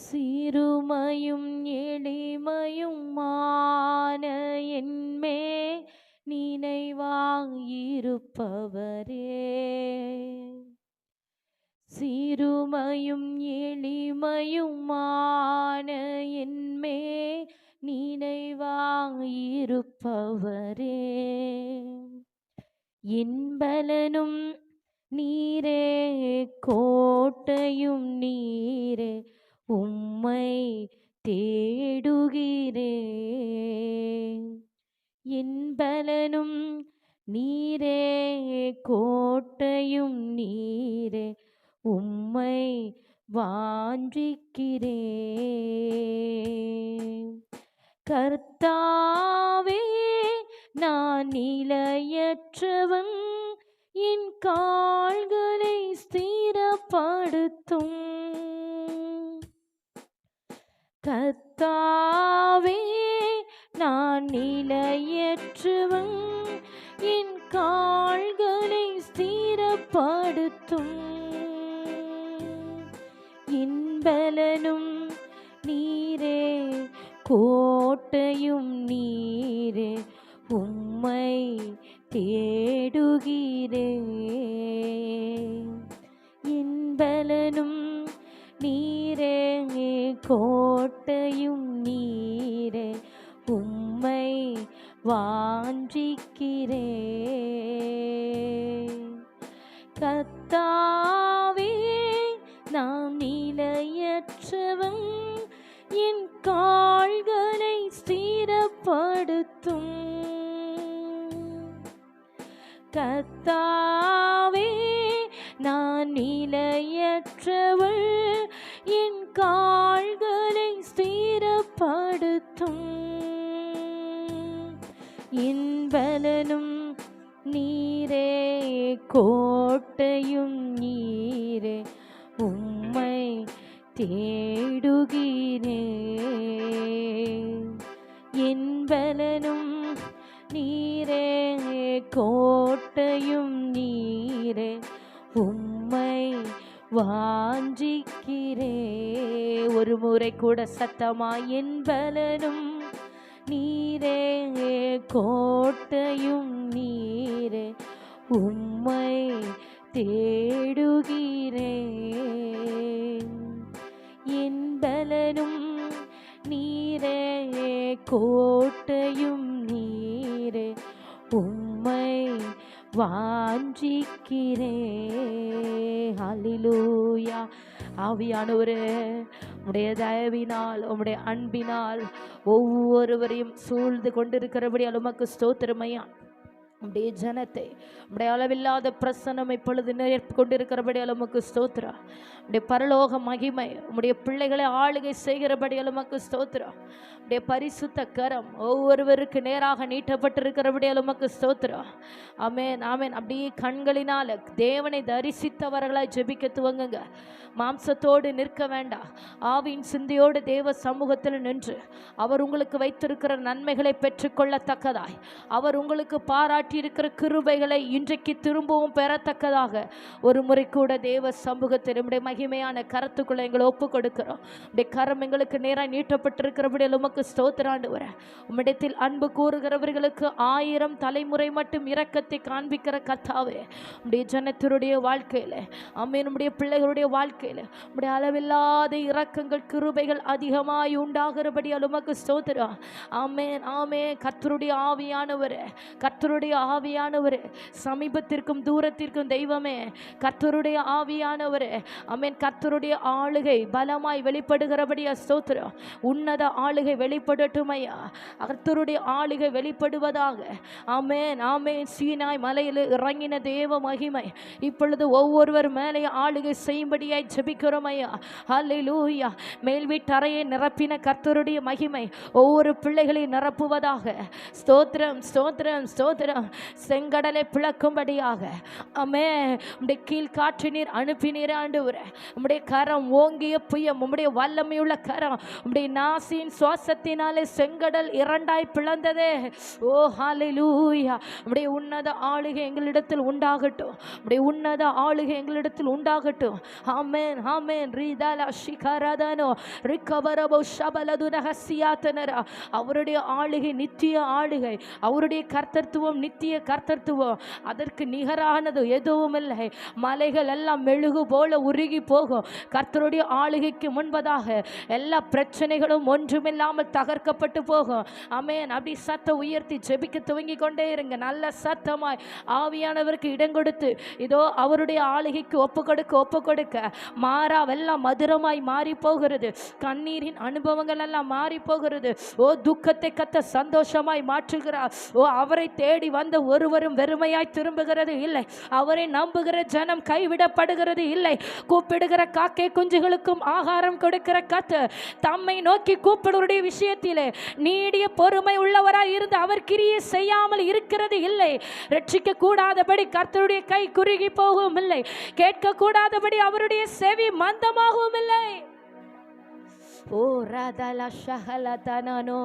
சிறுமையும் எளிமையுமான என்மே நினைவாயிருப்பவரே. சிறுமையும் எளிமையுமான என்மே நினைவாயிருப்பவரே. என்பலனும் நீரே, கோட்டையும் நீரே, உம்மை தேடுகிறேன். என்பலனும் நீரே, கோட்டையும் நீரே, உம்மை வாஞ்சிக்கிறேன். கர்த்தாவே, நான் நிலையற்றவன், என் கால்களை ஸ்திரப்படுத்தும். கர்த்தாவே, நான் நிலையற்றவன், என் கால்களை ஸ்திரப்படுத்தும். என்பலனும் நீரே, கோட்டையும் நீரே, உம்மை தேடுகிறேன். என்பலனும் நீரே, கோட்டையும் நீரே, உம்மை வாஞ்சிக்கிறேன். கர்த்தாவே, நான் நிலையற்றவன், என் கால்களை ஸ்திரப்படுத்தும். கர்த்தாவே, நான் நிலையற்றவள், என் கால்களை ஸ்திரப்படுத்தும். என்பலனும் நீரே, கோட்டையும் நீரே, உம்மை தேடுகிறேன். என்பலனும் நீரே, கோட்டையும் நீரே, உம்மை வாஞ்சிக்கிறேன். ஒரு முறை கூட சத்தமா, என்பலனும் நீரே, கோட்டையும் நீரே, உம்மை தேடுகிறேன். என்பலனும் நீரே, கோட்டையும் நீரே, உம்மை வாஞ்சிக்கிறேன். ஹல்லேலூயா. ஆவியானவரே, உம்முடைய தயவினால், உம்முடைய அன்பினால் ஒவ்வொருவரையும் சூழ்ந்து கொண்டிருக்கிறபடியால் உமக்கு ஸ்தோத்திரமையா. உம்முடைய ஜனத்தை உம்முடைய அளவில்லாத பிரசன்னம் இப்பொழுது நிரப்பி கொண்டிருக்கிறபடியால் உமக்கு ஸ்தோத்திரம். உம்முடைய பரலோக மகிமை உம்முடைய பிள்ளைகளை ஆளுகை செய்கிறபடியால் உமக்கு ஸ்தோத்திரம். உம்முடைய பரிசுத்த கரம் ஒவ்வொருவருக்கு நேராக நீட்டப்பட்டிருக்கிறபடியால் உமக்கு ஸ்தோத்திரம். ஆமென், ஆமென். அப்படியே கண்களினால் தேவனை தரிசித்தவர்களாய் ஜெபிக்க துவங்குங்க. மாம்சத்தோடு நிற்க வேண்டாம், ஆவியின் சிந்தையோடு தேவ சமூகத்தில் நின்று அவர் உங்களுக்கு வைத்திருக்கிற நன்மைகளை பெற்றுக்கொள்ளத்தக்கதாய், அவர் உங்களுக்கு பாராட்டி இருக்கிற கிருபைகளை இன்றைக்கு திரும்பவும் பெறத்தக்கதாக ஒரு முறை கூட தேவ சமூகத்தில் நம்முடைய மகிமையான கரத்துக்குள்ள எங்களை ஒப்பு கொடுக்கிறோம். உடைய கரம் எங்களுக்கு நேராக நீட்டப்பட்டிருக்கிறபடியால் உமக்கு ஸ்தோத்திராண்டவரே. உம்மிடத்தில் அன்பு கூறுகிறவர்களுக்கு 1000 தலைமுறை மட்டும் இரக்கத்தை காண்பிக்கிற கர்த்தாவே, உடைய ஜனத்தினுடைய வாழ்க்கையில், ஆமென், உடைய பிள்ளைகளுடைய வாழ்க்கையில் உடைய அளவில்லாத இரக்கங்கள் கிருபைகள் அதிகமாய் உண்டாகிறபடியால் உமக்கு ஸ்தோத்திரம். ஆமென், ஆமென். கர்த்தருடைய ஆவியானவரே, கர்த்தருடைய ஆவியானவரே, சமீபத்திற்கும் தூரத்திற்கும் தெய்வமே, கர்த்தருடைய ஆவியானவரே, ஆமென். கர்த்தருடைய ஆளுகை பலமாய் வெளிப்படுகிறபடியா ஸ்தோத்திரம். உன்னத ஆளுகை வெளிப்படட்டும் ஐயா. கர்த்தருடைய ஆளுகை வெளிப்படுவதாக. ஆமென், ஆமென். சீனாய் மலையில் இறங்கின தேவ மகிமை இப்பொழுது ஒவ்வொருவர் மேலே ஆளுகை செய்யும்படியாய் ஜெபிக்கிறோம் ஐயா. ஹல்லேலூயா. மேல் வீட்டறையை நிரப்பின கர்த்தருடைய மகிமை ஒவ்வொரு பிள்ளைகளையும் நிரப்புவதாக. ஸ்தோத்திரம், ஸ்தோத்திரம், ஸ்தோத்திரம். செங்கடலை பிளக்கும்படியாக ஆமே உம்முடைய கீழ் காற்று நீர் அனுப்பினீர் ஆண்டவரே. உம்முடைய கரம் ஓங்கிய புயம், உம்முடைய வல்லமையுள்ள கரம், உம்முடைய நாசியின் சுவாசத்தினாலே செங்கடல் இரண்டாய் பிளந்ததே. ஓ ஹல்லேலூயா. உம்முடைய உன்னத ஆளுகை எங்களிடத்தில் உண்டாகட்டும். உம்முடைய உன்னத ஆளுகை எங்களிடத்தில் உண்டாகட்டும். ஆமென் ஆமென். ரீதாலா ஷிகரதனோ ரிகவரபோ ஷபலதுனஹசியாதனரா. அவருடைய ஆளுகை நித்திய ஆளுகை, அவருடைய கர்த்தத்துவம் நித்திய கர்த்தத்துவம். அதற்கு நிகரானது எதுவும் இல்லை. மலைகள் எல்லாம் மெழுகு போல உருகி போகும். கர்த்தருடைய ஆளுகைக்கு முன்பதாக எல்லா பிரச்சனைகளும் ஒன்றுமில்லாமல் தகர்க்கப்பட்டு போகும். ஆமென். அப்படி சத்த உயர்த்தி ஜெபிக்க துவங்கி கொண்டே இருங்க. நல்ல சத்தமாய் ஆவியானவருக்கு இடம் கொடுத்து இதோ அவருடைய ஆளுகைக்கு ஒப்பு கொடுக்க மாறாவெல்லாம் மதுரமாய் மாறி போகிறது. கண்ணீரின் அனுபவங்கள் எல்லாம் மாறி போகிறது. ஓ துக்கத்தை கத்த சந்தோஷமாய் மாற்றுகிறார். ஓ அவரை தேடி வந்த ஒருவரும் வெறுமையாய் திரும்புகிறது இல்லை. அவரை நம்புகிற ஜனம் கைவிடப்படுகிறது இல்லை. கூப்பிடுகிற காக்கை குஞ்சுகளுக்கும் ஆகாரம் கொடுக்கிற கர்த்தர் தம்மை நோக்கி கூப்பிடுவருடைய விஷயத்திலே நீடிய பொறுமை உள்ளவராய் இருந்து அவர் கிரியை செய்யாமல் இருக்கிறது இல்லை. ரட்சிக்க கூடாதபடி கர்த்தருடைய கை குறுகி போகவும் இல்லை. கேட்க கூடாதபடி அவருடைய செவி மந்தமாகவும் இல்லை. ஓ ராதல ஷஹலதனனோ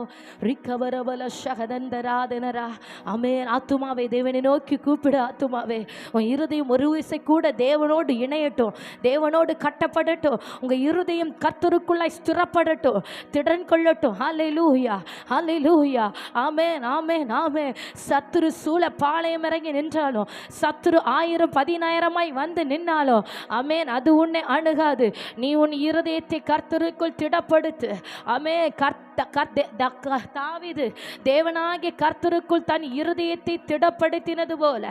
ரிகவரவல ஷஹதந்தராதனரா. ஆமென். ஆத்துமாவே தேவனை நோக்கி கூப்பிடு. ஆத்துமாவே உன் இருதயம் ஒரு விசை கூட தேவனோடு இணையட்டும், தேவனோடு கட்டப்படட்டும். உங்க இருதயம் கர்த்தருக்குள்ளாய் ஸ்திரப்படட்டும், திடன் கொள்ளட்டும். ஹல்லேலூயா ஹல்லேலூயா. ஆமென் ஆமென் ஆமென். சத்துரு சூழ பாளையம் இறங்கி நின்றாலும், சத்துரு 1000 10,000 வந்து நின்னாலும் ஆமென் அது உன்னை அணுகாது. நீ உன் இருதயத்தை கர்த்தருக்குள் திடப்படுத்து. ஆமே. தாவீது தேவனாகிய கர்த்தருக்குள் தன் இருதயத்தை திடப்படுத்தினது போல,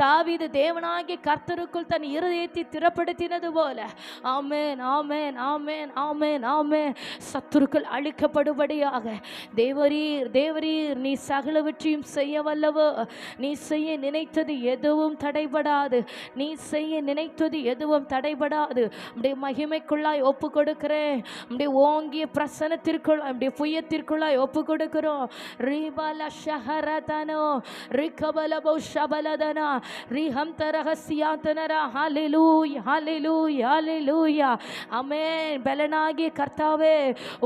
தாவீது தேவனாகிய கர்த்தருக்குள் தன் இருதயத்தை திடப்படுத்தினது போல ஆமென் ஆமென் ஆமென் ஆமென் ஆமென். சத்துருக்கள் அழிக்கப்படும்படியாக தேவரீர் தேவரீர் நீ சகலவற்றையும் செய்ய வல்லவோ. நீ செய்ய நினைத்தது எதுவும் தடைபடாது. நீ செய்ய நினைத்தது எதுவும் தடைபடாது. உம்முடைய மகிமைக்குள்ளாய் ஒப்பு கொடுக்கிறேன். உம்முடைய ஓங்கிய பிரசனத்திற்குள் உம்முடைய புயத்திற்குள்ளாய் ஒப்பு கொடுக்கிறோம். ரீபால ஷஹரதனோ ரிகபலபோ ஷபலதனா ரிஹம் தரஹசியாதனரா. ஹல்லேலூயா ஹல்லேலூயா ஹல்லேலூயா. ஆமென். பலனாகிய கர்த்தாவே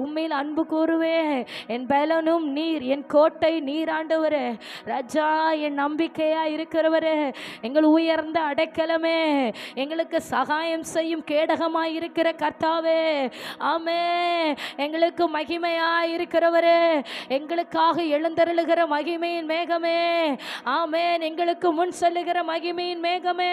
உம்மில் அன்பு கூறுவேன். என் பலனும் நீர், என் கோட்டை நீர் ஆண்டவரே. ராஜா என் நம்பிக்கையா இருக்கிறவரே, எங்கள் உயர்ந்த அடைக்கலமே, எங்களுக்கு சகாயம் செய்யும் கேடகமாய் இருக்கிற கர்த்தாவே. ஆமென். எங்களுக்கு மகிமையாய் இருக்கிறவரே, எங்களுக்காக எழுந்தருளுகிற மகிமையின் மேகமே. ஆமென். எங்களுக்கு முன் செல்லுகிற மகிமையின் மேகமே.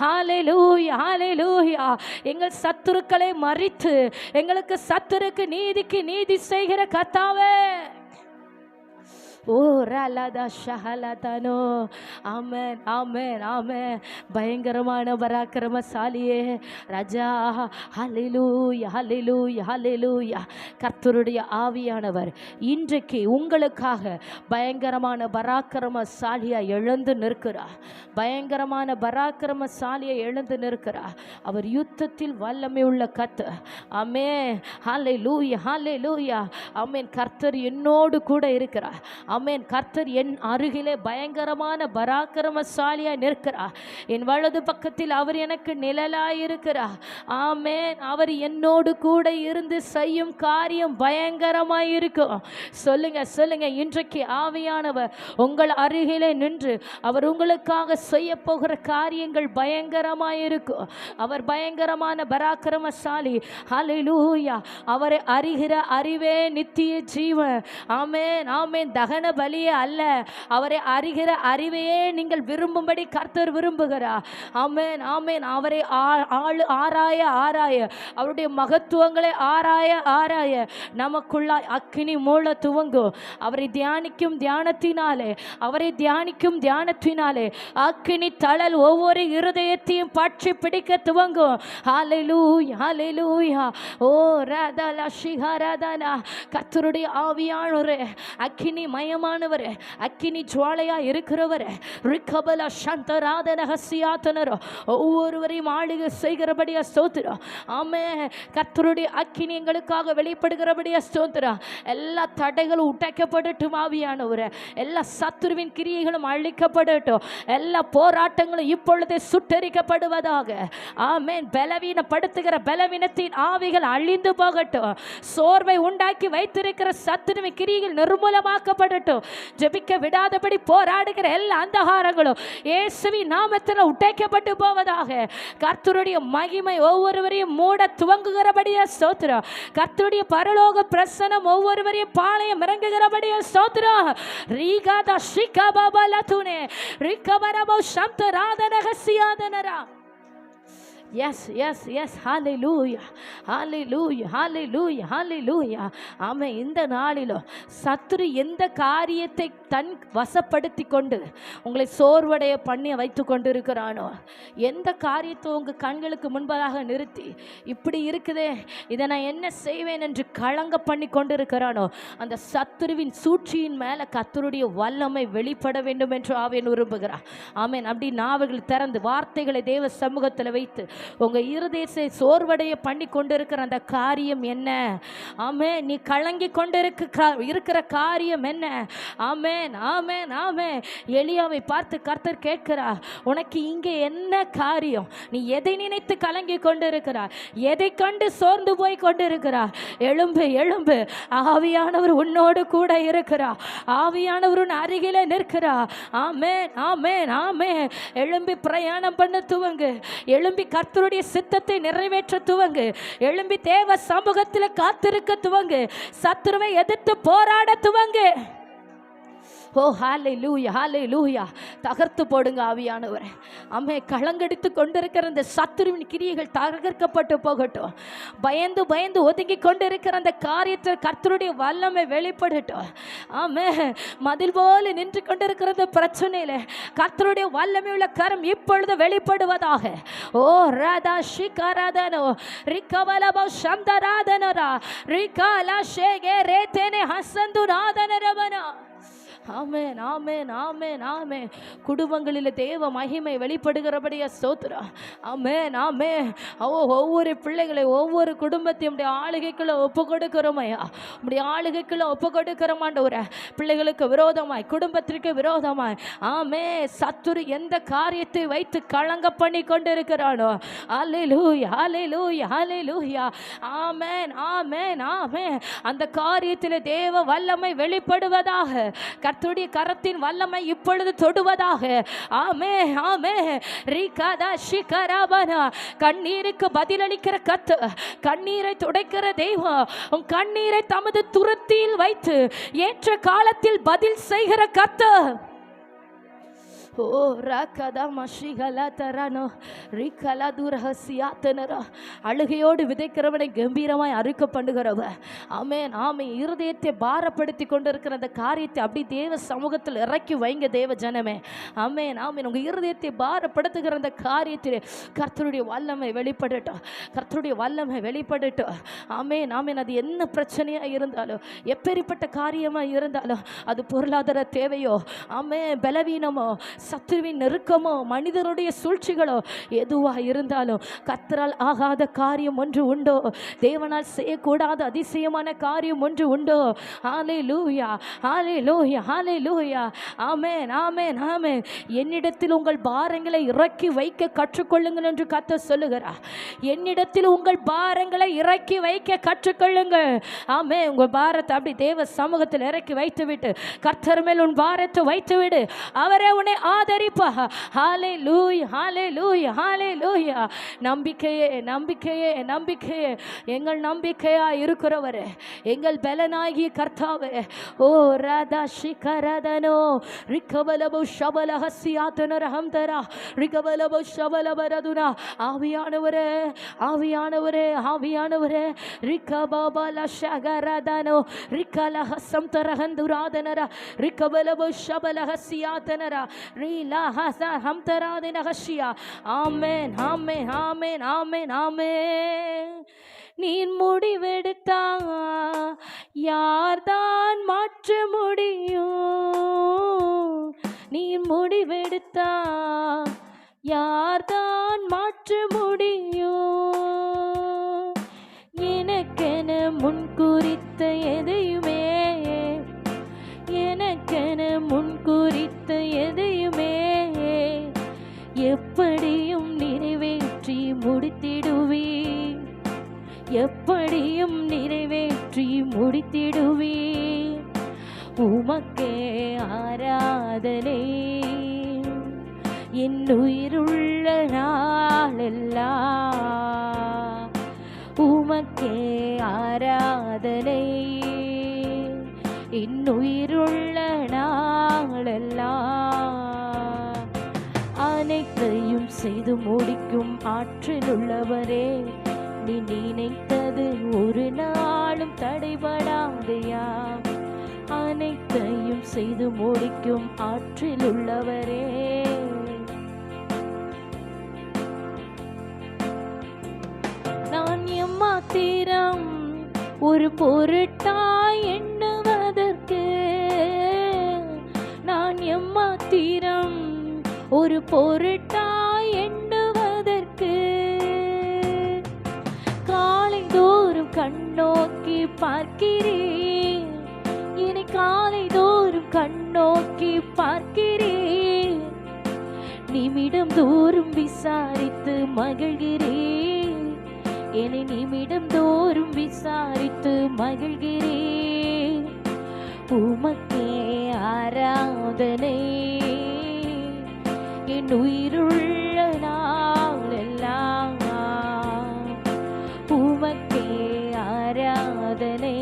ஹல்லேலூயா ஹல்லேலூயா. எங்கள் சத்துருக்களை மறித்து எங்களுக்கு சத்துருக்கு நீதிக்கு நீதி செய்கிற கர்த்தாவே. ஓ ரலதா ஷஹலதனோ. ஆமென் ஆமென் ஆமென். பயங்கரமான பராக்கிரமசாலியே ராஜா. ஹல்லேலூயா ஹல்லேலூயா ஹல்லேலூயா. கர்த்தருடைய ஆவியானவர் இன்றைக்கு உங்களுக்காக பயங்கரமான பராக்கிரமசாலியா எழுந்து நிற்கிறார். பயங்கரமான பராக்கிரமசாலியை எழுந்து நிற்கிறார். அவர் யுத்தத்தில் வல்லமை உள்ள கர்த்தர். ஆமென். ஹல்லேலூயா ஹல்லேலூயா. ஆமென். கர்த்தர் என்னோடு கூட இருக்கிறார். ஆமென். கர்த்தர் என் அருகிலே பயங்கரமான பராக்கிரமசாலியாய் நிற்கிறார். என் வலது பக்கத்தில் அவர் எனக்கு நிழலாய் இருக்கிறார். ஆமென். அவர் என்னோடு கூட இருந்து செய்யும் காரியம் பயங்கரமாய் இருக்கும். சொல்லுங்க சொல்லுங்க. இன்றைக்கு ஆவியானவர் உங்கள் அருகிலே நின்று அவர் உங்களுக்காக செய்ய போகிற காரியங்கள் பயங்கரமாய் இருக்கும். அவர் பயங்கரமான பராக்கிரமசாலி. ஹல்லேலூயா. அவரை அறிகிற அறிவே நித்திய ஜீவன். ஆமென் ஆமென். தகன பலியே அல்ல, அவரை அறிகிற அறிவையே நீங்கள் விரும்பும்படி கர்த்தர் விரும்புகிறார். ஆமென் ஆமென். அவரை ஆராய ஆராய, அவருடைய மகத்துவங்களை ஆராய ஆராய நமக்குள்ளாய் அக்கினி மூல துவங்கும். அவரை தியானிக்கும் தியானத்தினாலே, அவரை தியானிக்கும் தியானத்தினாலே அக்கினி தழல் ஒவ்வொரு இருதயத்தையும் பற்றி பிடிக்க துவங்கும். ஹல்லேலூயா ஹல்லேலூயா. ஓ ரதல ஷிஹரதனா. கர்த்தருடைய ஆவியானவரே அக்கினி மாயமானவர், அக்கினி ஜுவாலையா இருக்கிறவர், ரிக்கபல சந்தராதன ஹசியாத்தனர் ஒவ்வொருவரையும் ஆளுகை செய்கிறபடியா ஸ்தோத்திரம். ஆமே, கர்த்தருடைய அக்கினி எங்களுக்காக வெளிப்படுகிறபடியா ஸ்தோத்திரம். எல்லா தடைகளும் உடைக்கப்படட்டும் ஆவியானவர், எல்லா சத்துருவின் கிரியைகளும் அழிக்கப்படட்டும், எல்லா போராட்டங்களும் இப்பொழுதே சுட்டரிக்கப்படுவதாக. ஆமென். பலவீனப்படுத்துகிற பலவீனத்தின் ஆவிகள் அழிந்து போகட்டும், சோர்வை உண்டாக்கி வைத்திருக்கிற சத்துருவின் கிரியைகள் நிர்மூலமாக்கப்படட்டும். ஜெபிக்க விடாதபடி போராடுகிற எல்லா அந்தகாரங்களும் இயேசுவின் நாமத்தில் உடைக்கப்பட்டு போவதாக. கர்த்தருடைய மகிமை ஒவ்வொருவரையும் மூட துவங்குகிறபடியா ஸ்தோத்திரம். கர்த்தருடைய பரலோக பிரசன்னம் ஒவ்வொருவரையும் பாளையம் இறங்குகிறபடியா ஸ்தோத்திரம். ரீகாதா ஷிகாபாபலதுனே ரிகவரபோ சம்தராதனகசியாதனரா. Yes, yes, yes. Hallelujah. Hallelujah. Hallelujah. Hallelujah. ஆமென். இந்த நாளிலும் சத்துரு எந்த காரியத்தை தன் வசப்படுத்தி கொண்டு உங்களை சோர்வடைய பண்ணி வைத்து கொண்டு இருக்கிறானோ, எந்த காரியத்தை உங்கள் கண்களுக்கு முன்பதாக நிறுத்தி இப்படி இருக்குதே இதை நான் என்ன செய்வேன் என்று கலங்க பண்ணி கொண்டு இருக்கிறானோ, அந்த சத்துருவின் சூழ்ச்சியின் மேலே கர்த்தருடைய வல்லமை வெளிப்பட வேண்டும் என்று ஆவியன் விரும்புகிறார். ஆமென். அப்படி நாவுகள் திறந்து வார்த்தைகளை தேவ சமூகத்தில் வைத்து உங்க இருதயத்தை சோர்வடைய பண்ணி கொண்டிருக்கிற அந்த காரியம் என்ன? ஆமென். நீ கலங்கி கொண்டிருக்கிற காரியம் என்ன? ஆமென், ஆமென், ஆமென். எலியாவை பார்த்து கர்த்தர் கேட்கிறார், உனக்கு இங்கே என்ன காரியம்? நீ எதை நினைத்து கலங்கி கொண்டிருக்கிறார்? எதை கண்டு சோர்ந்து போய் கொண்டிருக்கிறார்? எழும்பு, எழும்பு, ஆவியானவர் உன்னோடு கூட இருக்கிறார், ஆவியானவர் உன் அருகிலே நிற்கிறார். ஆமென், ஆமென், ஆமென். எழும்பி பிரயாணம் பண்ண துவங்கு, எழும்பி கர்த்தருடைய சித்தத்தை நிறைவேற்ற துவங்கு, எழும்பி தேவ சமூகத்தில் காத்திருக்க துவங்கு, சத்துருவை எதிர்த்து போராட துவங்கு. ஓ ஹalleluya, ஹalleluya. தகர்த்து போடுங்க ஆவியானவரே. அம்மே, கலங்கடித்து கொண்டிருக்கிற இந்த சத்துருவின் கிரியைகள் தகர்க்கப்பட்டு போகட்டும். பயந்து பயந்து ஒதுங்கி கொண்டிருக்கிற அந்த காரியத்தில் கர்த்தருடைய வல்லமை வெளிப்படட்டும். ஆமே, மதில் போல நின்று கொண்டிருக்கிற இந்த பிரச்சனையில கர்த்தருடைய வல்லமை உள்ள கரம் இப்பொழுது வெளிப்படுவதாக. ஓ ராதா ஷிகராதனோ ரிகவலபோ சந்தராதனரா ரிகாலா ஷேகே ரேதேனே ஹசந்து ராதனரவனா. ஆமென், ஆமென், ஆமென், ஆமென். குடும்பங்களில் தேவ மகிமை வெளிப்படுகிறபடியா ஸ்தோத்திரம். ஆமென், ஆமென். ஒவ்வொரு பிள்ளைகளை ஒவ்வொரு குடும்பத்தையும் உடைய ஆளுகைக்குள்ள ஒப்பு கொடுக்கிறோமையா, உடைய ஆளுகைக்குள்ள ஒப்பு கொடுக்கிறோமாண்டவரே. பிள்ளைகளுக்கு விரோதமாய், குடும்பத்திற்கு விரோதமாய், ஆமே, சத்துரு எந்த காரியத்தை வைத்து கலங்க பண்ணி கொண்டிருக்கிறானோ, ஹல்லேலூயா, ஹல்லேலூயா, ஹல்லேலூயா. ஆமென், ஆமென், ஆமென். அந்த காரியத்தில் தேவ வல்லமை வெளிப்படுவதாக. கர்த்தருடைய கரத்தின் வல்லமை இப்பொழுது தொடுவதாக. ஆமே, ஆமே. ரிகதா ஷிகராபனா. கண்ணீருக்கு பதிலளிக்கிற கர்த்தர், கண்ணீரை துடைக்கிற தெய்வம், உன் கண்ணீரை தமது துருத்தியில் வைத்து ஏற்ற காலத்தில் பதில் செய்கிற கர்த்தர். ஓ ராகதா மஷிகலா தரானோ ரிகலா துரஹசியாத்தனரா. அழுகையோடு விதைக்கிறவனை கம்பீரமாய் அறுக்க பண்ணுகிறவ. ஆமென், ஆமென். இருதயத்தை பாரப்படுத்தி கொண்டிருக்கிற அந்த காரியத்தை அப்படி தேவ சமூகத்தில் இறக்கி வைங்க தேவ ஜனமே. ஆமென், ஆமென். உங்கள் இருதயத்தை பாரப்படுத்துகிற அந்த காரியத்தில் கர்த்தருடைய வல்லமை வெளிப்படட்டும், கர்த்தருடைய வல்லமை வெளிப்படட்டும். ஆமென், ஆமென். அது என்ன பிரச்சனையாக இருந்தாலும், எப்பேற்பட்ட காரியமாக இருந்தாலும், அது பொருளாதார தேவையோ, ஆமென், பலவீனமோ, சத்துருவின் நெருக்கமோ, மனிதருடைய சூழ்ச்சிகளோ, எதுவாக இருந்தாலும் கர்த்தரால் ஆகாத காரியம் ஒன்று உண்டோ? தேவனால் செய்யக்கூடாத அதிசயமான காரியம் ஒன்று உண்டோ? ஹல்லேலூயா, ஹல்லேலூயா, ஹல்லேலூயா. ஆமென், ஆமென், ஆமென். என்னிடத்தில் உங்கள் பாரங்களை இறக்கி வைக்க கற்றுக்கொள்ளுங்கள் என்று கர்த்தர் சொல்லுகிறார். என்னிடத்தில் உங்கள் பாரங்களை இறக்கி வைக்க கற்றுக்கொள்ளுங்கள். ஆமென். உங்கள் பாரத்தை அப்படி தேவ சமூகத்தில் இறக்கி வைத்து விட்டு கர்த்தர் மேல் உன் பாரத்தை வைத்து விடு, அவரே உன்னை ஆதரிப்பா. ஹல்லேலூயா, ஹல்லேலூயா, ஹல்லேலூயா. நம்பிக்கையே, நம்பிக்கையே, நம்பிக்கையே. எங்கள் நம்பிக்கையா இருக்கிறவரே, எங்கள் பலனாகிய கர்த்தாவே. ஓ ராதா ஷிகரதனோ ரிகவலபோ ஷபலஹசியாதனரஹம்தரா ரிகவலபோ ஷபலபரதுனா. ஆவியானவரே, ஆவியானவரே, ஆவியானவரே. ரிகபாபல ஷகரதனோ ரிகலஹசம்தரஹந்துராதனரா ரிகவலபோ ஷபலஹசியாதனரா ரீலா ஹஸா ஹம்தராதினஹஷியா. ஆமென், ஆமென், ஆமென், ஆமென், ஆமென். நீ முடிவெடுத்தா யார்தான் மாற்ற மாற்ற முடியும்? நீ முடிவெடுத்தா யார்தான் மாற்ற முடியும்? எனக்கென முன்குறித்த எதையுமே, எனக்கென முன்குறித்த எதையுமே எப்படியும் நிறைவேற்றி முடித்திடுவே, எப்படியும் நிறைவேற்றி முடித்திடுவே. உமக்கே ஆராதனை என் உயிருள்ள நாளெல்லாம், உமக்கே ஆராதனை என் உயிருள்ள நாளெல்லாம். அனைத்தையும் செய்து முடிக்கும் ஆற்றல் உள்ளவரே, நீ நினைத்தது ஒரு நாளும் தடைபடாதையா. அனைத்தையும் செய்து முடிக்கும் ஆற்றல் உள்ளவரே, நான் எம்மாத்திரம் ஒரு பொருட்டாய் எண்ணுவதற்கு, நான் எம்மாத்திரம் ஒரு பொருட்டாய் எண்ணுவதற்கு, காலை தோறும் கண்ணோக்கி பார்க்கிறேன், என்னை காலை தோறும் கண்ணோக்கி பார்க்கிறேன், நிமிடம் தோறும் விசாரித்து மகிழ்கிறேன், என்னை நிமிடம் தோறும் விசாரித்து மகிழ்கிறேன். உமக்கே ஆராதனை என் உயிருள்ள நாளெல்லாம், உமக்கே ஆராதனை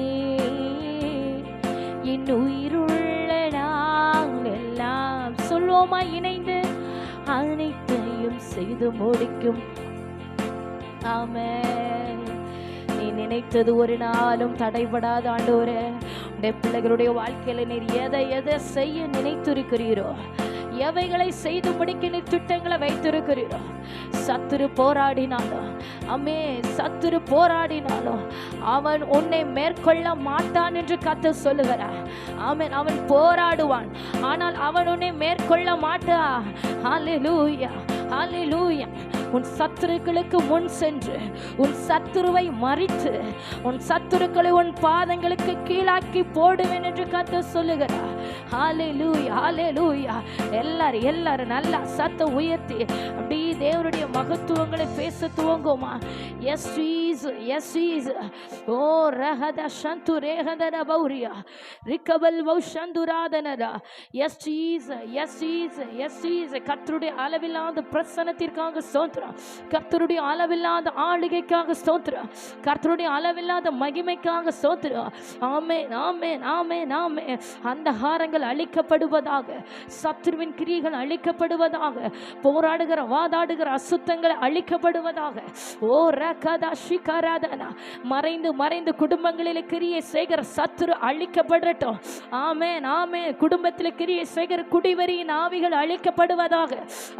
என் உயிருள்ள நாளெல்லாம். சொல்வோமா இணைந்து? அனைத்தையும் செய்து முடிக்கும். ஆமென். நீ நினைத்தது ஒரு நாளும் தடைபடாத ஆண்டவரே, உடைய பிள்ளைகளுடைய வாழ்க்கையில நீர் எதை செய்ய நினைத்திருக்கிறீரோ, எவைகளை செய்து முடிக்க நீ திட்டங்களை வைத்திருக்கிறீரோ, சத்துரு போராடினாலும், அம்மே சத்துரு போராடினாலும் அவன் உன்னை மேற்கொள்ள மாட்டான் என்று கர்த்தர் சொல்லுகிறார். ஆமென். அவன் போராடுவான், ஆனால் அவன் உன்னை மேற்கொள்ள மாட்டான். ஹல்லேலூயா, ஹல்லேலூயா. உன் சத்துருக்களுக்கு முன் சென்று உன் சத்துருவை மறித்து உன் சத்துருக்களை உன் பாதங்களுக்கு கீழாக்கி போடுவேன் என்று கர்த்தர் சொல்லுகிறார். ஹல்லேலூயா, ஹல்லேலூயா. எல்லாரும் நல்லா சத்தம் உயர்த்தி அப்படியே தேவனுடைய மகத்துவங்களை பேச துவங்குமா? Yes Jesus, yes Jesus. ஓ ரஹத சந்து ரேஹதர பௌரியா ரிகபல் வௌஷந்துராதனரா. Yes Jesus, yes Jesus, yes Jesus. கர்த்தருடைய அளவில்லாத பிரசன்னத்திற்காக ஸ்தோத்திரம், கர்த்தருடைய அளவில்லாத ஆளுகைக்காக ஸ்தோத்திரம், கர்த்தருடைய அளவில்லாத மகிமைக்காக ஸ்தோத்திரம். ஆமென், ஆமென், ஆமென், ஆமென். அந்த ஹாரங்கள் அழிக்கப்படுவதாக, சத்துருவின் கிரியைகள் அழிக்கப்படுவதாக, போராடுகிற வாதாடுகிற அசுத்தங்கள் அழிக்கப்படுவதாக. ஓ ரகதா ஷிகராதனா. மறைந்து மறைந்து குடும்பங்களில் கிரியை செய்கிற சத்துரு அழிக்கப்படட்டும். ஆமென், ஆமென். குடும்பத்தில் கிரியை செய்கிற குடிவெறியின் ஆவிகள் அழிக்கப்படுவதாக.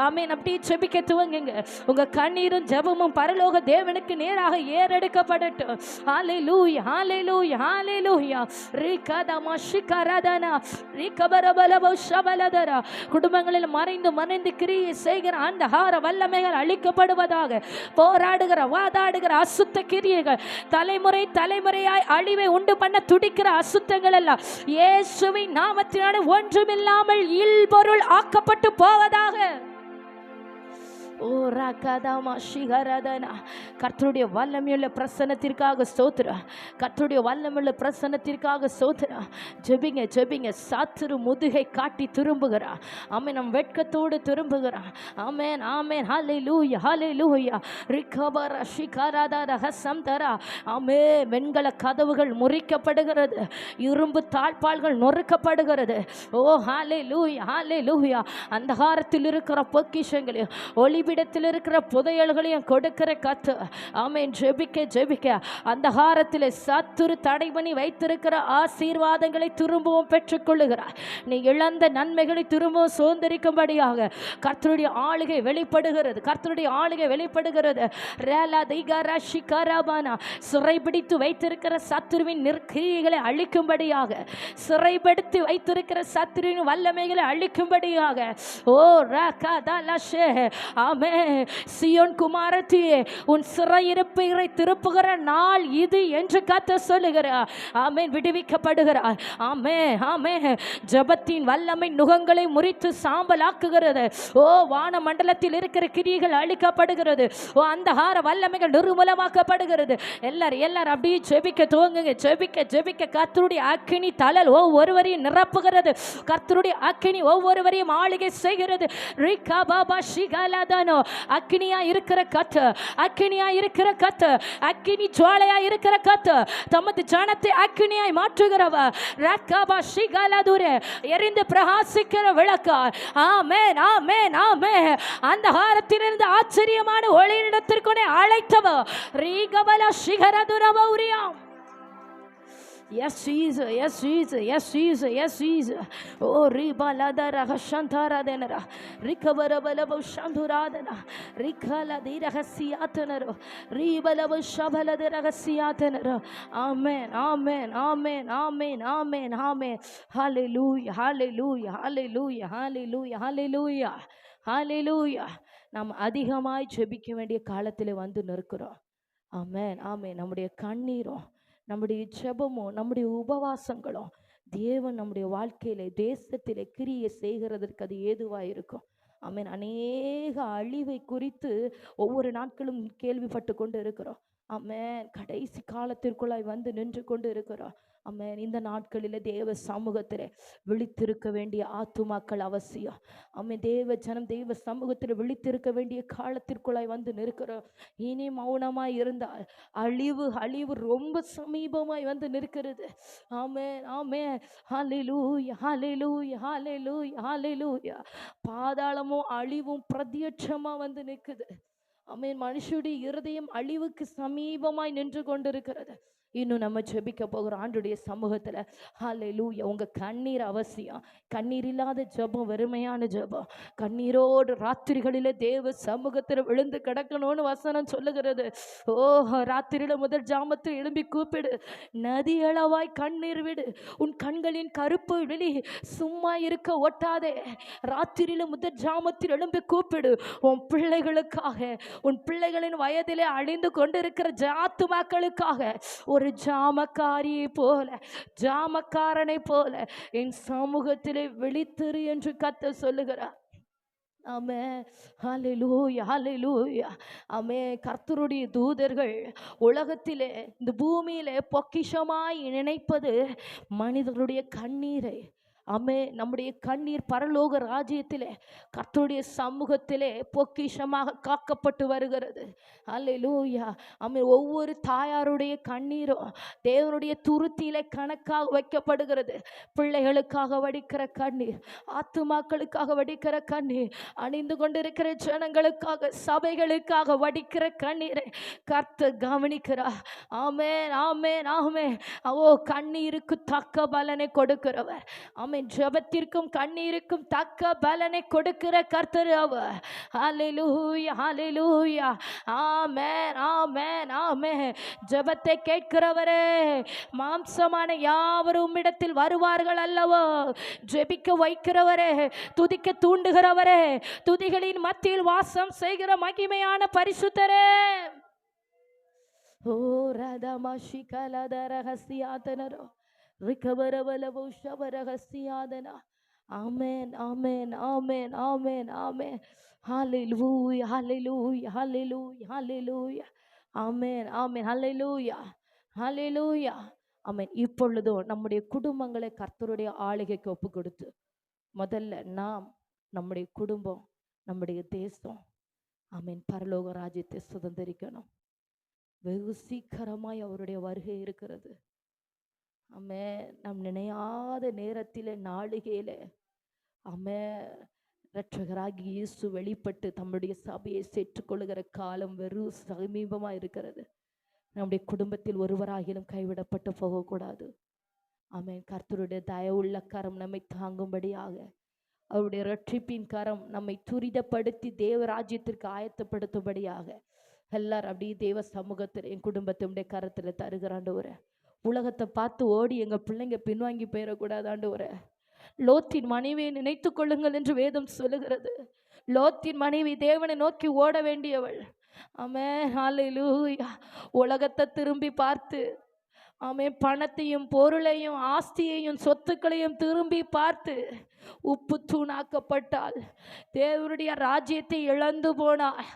ஆமென். அப்படியே செபிக்க துவங்குங்க. உங்க கண்ணீரும் ஜெபமும் பரலோக தேவனுக்கு நேராக ஏறெடுக்கப்படட்டும். ஹல்லேலூயா, ஹல்லேலூயா, ஹல்லேலூயா. ரிகதமா ஷிகராதனா ரிகபரபலபோ ஷபலதரா. குடும்பங்களில் மறைந்து மறைந்து கிரியை செய்கிற அந்த ஹார வல்லமைகள் அழிக்கப்படுவதாக. போராடுகிற வாதாடுகிற அசுத்த கிரியைகள், தலைமுறை தலைமுறையாய் அழிவை உண்டு பண்ண துடிக்கிற அசுத்தங்கள் எல்லாம் இயேசுவின் நாமத்தினாலே ஒன்றுமில்லாமல் இல்பொருள் ஆக்கப்பட்டு போவதாக. ஓ ரகதமா ஷிகரதனா. கர்த்தருடைய வல்லமையுள்ள பிரசன்னத்திற்காக ஸ்தோத்திரம், கர்த்தருடைய வல்லமையுள்ள பிரசன்னத்திற்காக ஸ்தோத்திரம். ஜெபிங்க, ஜெபிங்க. சத்துரு முதுகை காட்டி திரும்புகிறான். ஆமென். நம் வெட்கத்தோடு திரும்புகிறான். ஆமென், ஆமென். ஹல்லேலூயா, ஹல்லேலூயா. ரிகபர ஷிகரதர ஹசம்தரா. ஆமென். வெண்கல கதவுகள் முறிக்கப்படுகிறது, இரும்பு தாழ்பால்கள் நொறுக்கப்படுகிறது. ஓ ஹல்லேலூயா, ஹல்லேலூயா. அந்தகாரத்தில் இருக்கிற பொக்கிஷங்கள், ஒளி ஒளிபிடத்தில் இருக்கிற புதையல்களையும் கொடுக்கிற கர்த்தர். ஆமென். ஜெபிக்க ஜெபிக்க அந்தகாரத்தில் சத்துரு தடை பண்ணி வைத்திருக்கிற ஆசீர்வாதங்களை திரும்பவும் பெற்றுக்கொள்ளுகிறார். நீ இழந்த நன்மைகளை திரும்பவும் சுதந்திரிக்கும்படியாக கர்த்தருடைய ஆளுகை வெளிப்படுகிறது. கர்த்தருடைய ஆளுகை வெளிப்படுகிறது. சிறைபிடித்து வைத்திருக்கிற சத்துருவின் கிரியைகளை அழிக்கும்படியாக, சிறைப்படுத்தி வைத்திருக்கிற சத்துருவின் வல்லமைகளை அழிக்கும்படியாக, ஓ ரகதலஷே ஆமே சியோன் குமாரத்தியே, உன் சிறையிருப்பை திருப்புகிற நாள் இது என்று கர்த்தர் சொல்லுகிறார். ஆமென். விடுவிக்கப்படுகிறார். ஆமே ஆமே. ஜெபத்தின் வல்லமை நுகங்களை முறித்து சாம்பலாக்குகிறது. ஓ வான மண்டலத்தில் இருக்கிற கிரியைகள் அழிக்கப்படுகிறது. ஓ அந்தகார வல்லமைகள் நிர்மூலமாக்கப்படுகிறது. எல்லாரும் அப்படியே ஜெபிக்க துவங்குங்க. ஜெபிக்க ஜெபிக்க கர்த்தருடைய அக்கினி தழல் ஒவ்வொருவரையும் நிரப்புகிறது. கர்த்தருடைய அக்கினி ஒவ்வொருவரையும் ஆளுகை செய்கிறது. ரிகா பாபா ஷிகலதனோ அக்கினியா இருக்கிற கர்த்தர், அக்கினியா இருக்கிற கர்த்தர், அக்கினி ஜுவாலையா இருக்கிற கர்த்தர் தமது ஜனத்தை அக்கினியாய் மாற்றுகிறவர். ரகபா ஷிகலதுரே எரிந்து பிரகாசிக்கிற விளக்கா. ஆமென் ஆமென் ஆமென். அந்தகாரத்திலிருந்து ஆச்சரியமான ஒளியிடத்திற்கு அழைத்தவர். ரீகபல ஷிகரதுரவௌரியாம். Yes Jesus, yes Jesus, yes Jesus, yes Jesus. Oh ribalada rahashantara denara rikabarabala shanduradana rikala de rahasiatanaro ribalaba shabala de rahasiatanaro. Amen amen amen amen amen amen. Hallelujah hallelujah hallelujah hallelujah hallelujah hallelujah. நாம் அதிகமாய் ஜெபிக்க வேண்டிய காலத்தில் வந்து நிற்கிறோம். ஆமென் ஆமென். நம்முடைய கண்ணீரும் நம்முடைய ஜெபமும் நம்முடைய உபவாசங்களும் தேவன் நம்முடைய வாழ்க்கையிலே தேசத்திலே கிரியை செய்கிறதற்கு அது ஏதுவாக இருக்கும். ஆமென். அநேக அழிவை குறித்து ஒவ்வொரு நாட்களும் கேள்விப்பட்டு கொண்டு இருக்கிறோம். ஆமென். கடைசி காலத்திற்குள்ளாய் வந்து நின்று கொண்டு இருக்கிறோம். ஆமென். இந்த நாட்களில் தேவ சமூகத்தில் விழித்திருக்க வேண்டிய ஆத்துமாக்கள் அவசியம். ஆமென். தேவ ஜனம் தேவ சமூகத்தில் விழித்திருக்க வேண்டிய காலத்திற்குள்ளாய் வந்து நிற்கிறோம். இனி மௌனமாய் இருந்தால் அழிவு அழிவு ரொம்ப சமீபமாய் வந்து நிற்கிறது. ஆமென் ஆமென். ஹல்லேலூயா ஹல்லேலூயா ஹல்லேலூயா ஹல்லேலூயா. பாதாளமும் அழிவும் பிரத்யட்சமா வந்து நிற்குது. ஆமென். மனுஷனுடைய இருதயம் அழிவுக்கு சமீபமாய் நின்று கொண்டிருக்கிறது. இன்னும் நம்ம ஜெபிக்க போகிறோம் ஆண்டுடைய சமூகத்தில். ஹல்லேலூயா. உங்கள் கண்ணீர் அவசியம். கண்ணீர் இல்லாத ஜெபம் வெறுமையான ஜெபம். கண்ணீரோடு ராத்திரிகளில் தேவ சமூகத்தில் விழுந்து கிடக்கணும்னு வசனம் சொல்லுகிறது. ஓ ராத்திரியில் முதல் ஜாமத்தில் எழும்பி கூப்பிடு, நதி அளவாய் கண்ணீர் விடு, உன் கண்களின் கருப்பு வெளி சும்மா இருக்க ஒட்டாதே. ராத்திரியில் முதல் ஜாமத்தில் எழும்பி கூப்பிடு. உன் பிள்ளைகளுக்காக, உன் பிள்ளைகளின் வயதிலே அழிந்து கொண்டிருக்கிற ஆத்துமாக்களுக்காக ஒரு ஜாமக்காரியை போல, ஜாமக்காரனை போல என் சமூகத்திலே விழித்திரு என்று கர்த்தர் சொல்லுகிறார். ஆமென். ஹல்லேலூயா ஹல்லேலூயா. ஆமென். கர்த்தருடைய தூதர்கள் உலகத்திலே இந்த பூமியிலே பொக்கிஷமாய் நினைப்பது மனிதர்களுடைய கண்ணீரை. ஆமே. நம்முடைய கண்ணீர் பரலோக ராஜ்யத்திலே கர்த்தருடைய சமூகத்திலே பொக்கிஷமாக காக்கப்பட்டு வருகிறது. அல்லேலூயா. ஆமே. ஒவ்வொரு தாயாருடைய கண்ணீரும் தேவனுடைய துருத்தியிலே கணக்காக வைக்கப்படுகிறது. பிள்ளைகளுக்காக வடிக்கிற கண்ணீர், ஆத்துமாக்களுக்காக வடிக்கிற கண்ணீர், அணிந்து கொண்டிருக்கிற ஜனங்களுக்காக சபைகளுக்காக வடிக்கிற கண்ணீரை கர்த்தர் கவனிக்கிறார். ஆமென் ஆமென் ஆமென். ஓ கண்ணீருக்கு தக்க பலனை கொடுக்கிறவர். ஆமென். ஜெபத்திற்கும் கண்ணீருக்கும் தக்க பலனை கொடுக்கிற கர்த்தர் அவர். ஹல்லேலூயா ஹல்லேலூயா. ஆமென் ஆமென் ஆமென். ஜெபத்தை கேட்கிறவரே, மாம்சமான யாவரும் இடத்தில் வருவார்கள் அல்லவோ. ஜெபிக்க வைக்கிறவரே, துதிக்க தூண்டுகிறவரே, துதிகளின் மத்தியில் வாசம் செய்கிற மகிமையான பரிசுத்தரே. ஓ ரதமஷி கலதர ஹசியாதனரோ ரிகவரவலவோ ஷவரஹசியாதனா. ஆமென் ஆமென் ஆமென் ஆமென் ஆமென். ஹல்லேலூயா ஹல்லேலூயா ஹல்லேலூயா ஹல்லேலூயா. ஆமென் ஆமென். ஹல்லேலூயா ஹல்லேலூயா. ஆமென். இப்பொழுதும் நம்முடைய குடும்பங்களை கர்த்தருடைய ஆளுகைக்கு ஒப்பு கொடுத்து, முதல்ல நாம், நம்முடைய குடும்பம், நம்முடைய தேசம், ஆமென், பரலோக ராஜ்யத்தை சுதந்திரிக்கணும். வெகு சீக்கிரமாய் அவருடைய வருகை இருக்கிறது. ஆமென். நம் நினையாத நேரத்தில் நாளிகையில் ஆமென் இரட்சகராகி இயேசு வெளிப்பட்டு தம்முடைய சபையை சேர்த்துக்கொள்ளுகிற காலம் வெறும் சமீபமாக இருக்கிறது. நம்முடைய குடும்பத்தில் ஒருவராகிலும் கைவிடப்பட்டு போகக்கூடாது. ஆமென். கர்த்தருடைய தயவுள்ள கரம் நம்மை தாங்கும்படியாக, அவருடைய ரட்சிப்பின் கரம் நம்மை துரிதப்படுத்தி தேவராஜ்யத்திற்கு ஆயத்தப்படுத்தும்படியாக எல்லாரும் அப்படியே தேவ சமூகத்தில் என் குடும்பத்தினுடைய கரத்தில் தருகிறாண்டவரே. உலகத்தை பார்த்து ஓடி எங்கள் பிள்ளைங்க பின்வாங்கி போயிடக்கூடாதாண்டவரே. லோத்தின் மனைவியை நினைத்து கொள்ளுங்கள் என்று வேதம் சொல்லுகிறது. லோத்தின் மனைவி தேவனை நோக்கி ஓட வேண்டியவள். ஆமென், ஹல்லேலூயா. உலகத்தை திரும்பி பார்த்து, ஆமென், பணத்தையும் பொருளையும் ஆஸ்தியையும் சொத்துக்களையும் திரும்பி பார்த்து உப்பு தூணாக்கப்பட்டால், தேவனுடைய ராஜ்யத்தை இழந்து போனாள்.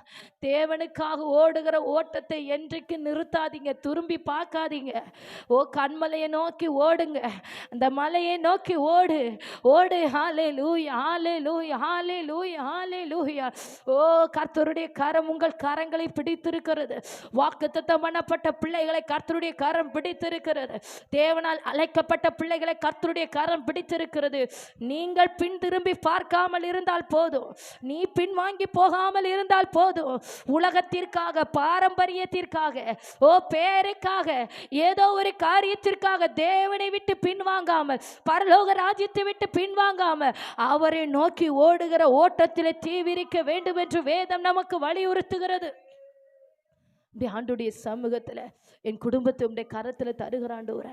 தேவனுக்காக ஓடுகிற ஓட்டத்தை என்றைக்கு நிறுத்தாதீங்க, திரும்பி பார்க்காதீங்க. ஓ, கண்மலையை நோக்கி ஓடுங்க, அந்த மலையை நோக்கி ஓடு ஓடு. ஹல்லேலூயா, ஹல்லேலூயா, ஹல்லேலூயா, ஹல்லேலூயா. ஓ, கர்த்தருடைய கரம் உங்கள் கரங்களை பிடித்திருக்கிறது. வாக்குத்தத்தம் பண்ணப்பட்ட பிள்ளைகளை கர்த்தருடைய கரம் பிடித்திருக்கிறது. தேவனால் அழைக்கப்பட்ட பிள்ளைகளை கர்த்தருடைய கரம் பிடித்திருக்கிறது. நீங்கள் பின் திரும்பி பார்க்காமல் இருந்தால் போதும், நீ பின் வாங்கி போகாமல் இருந்தால் போதும். உலகத்திற்காக, பாரம்பரியத்திற்காக, ஓ பேருக்காக, ஏதோ ஒரு காரியத்திற்காக தேவனை விட்டு பின்வாங்காமல், பரலோக ராஜ்யத்தை விட்டு பின்வாங்காமல் அவரை நோக்கி ஓடுகிற ஓட்டத்திலே தீவிரிக்க வேண்டும் என்று வேதம் நமக்கு வலியுறுத்துகிறது. ஆண்டுடைய சமூகத்தில் என் குடும்பத்தை உடைய கரத்தில் தருகிறாண்டவரே.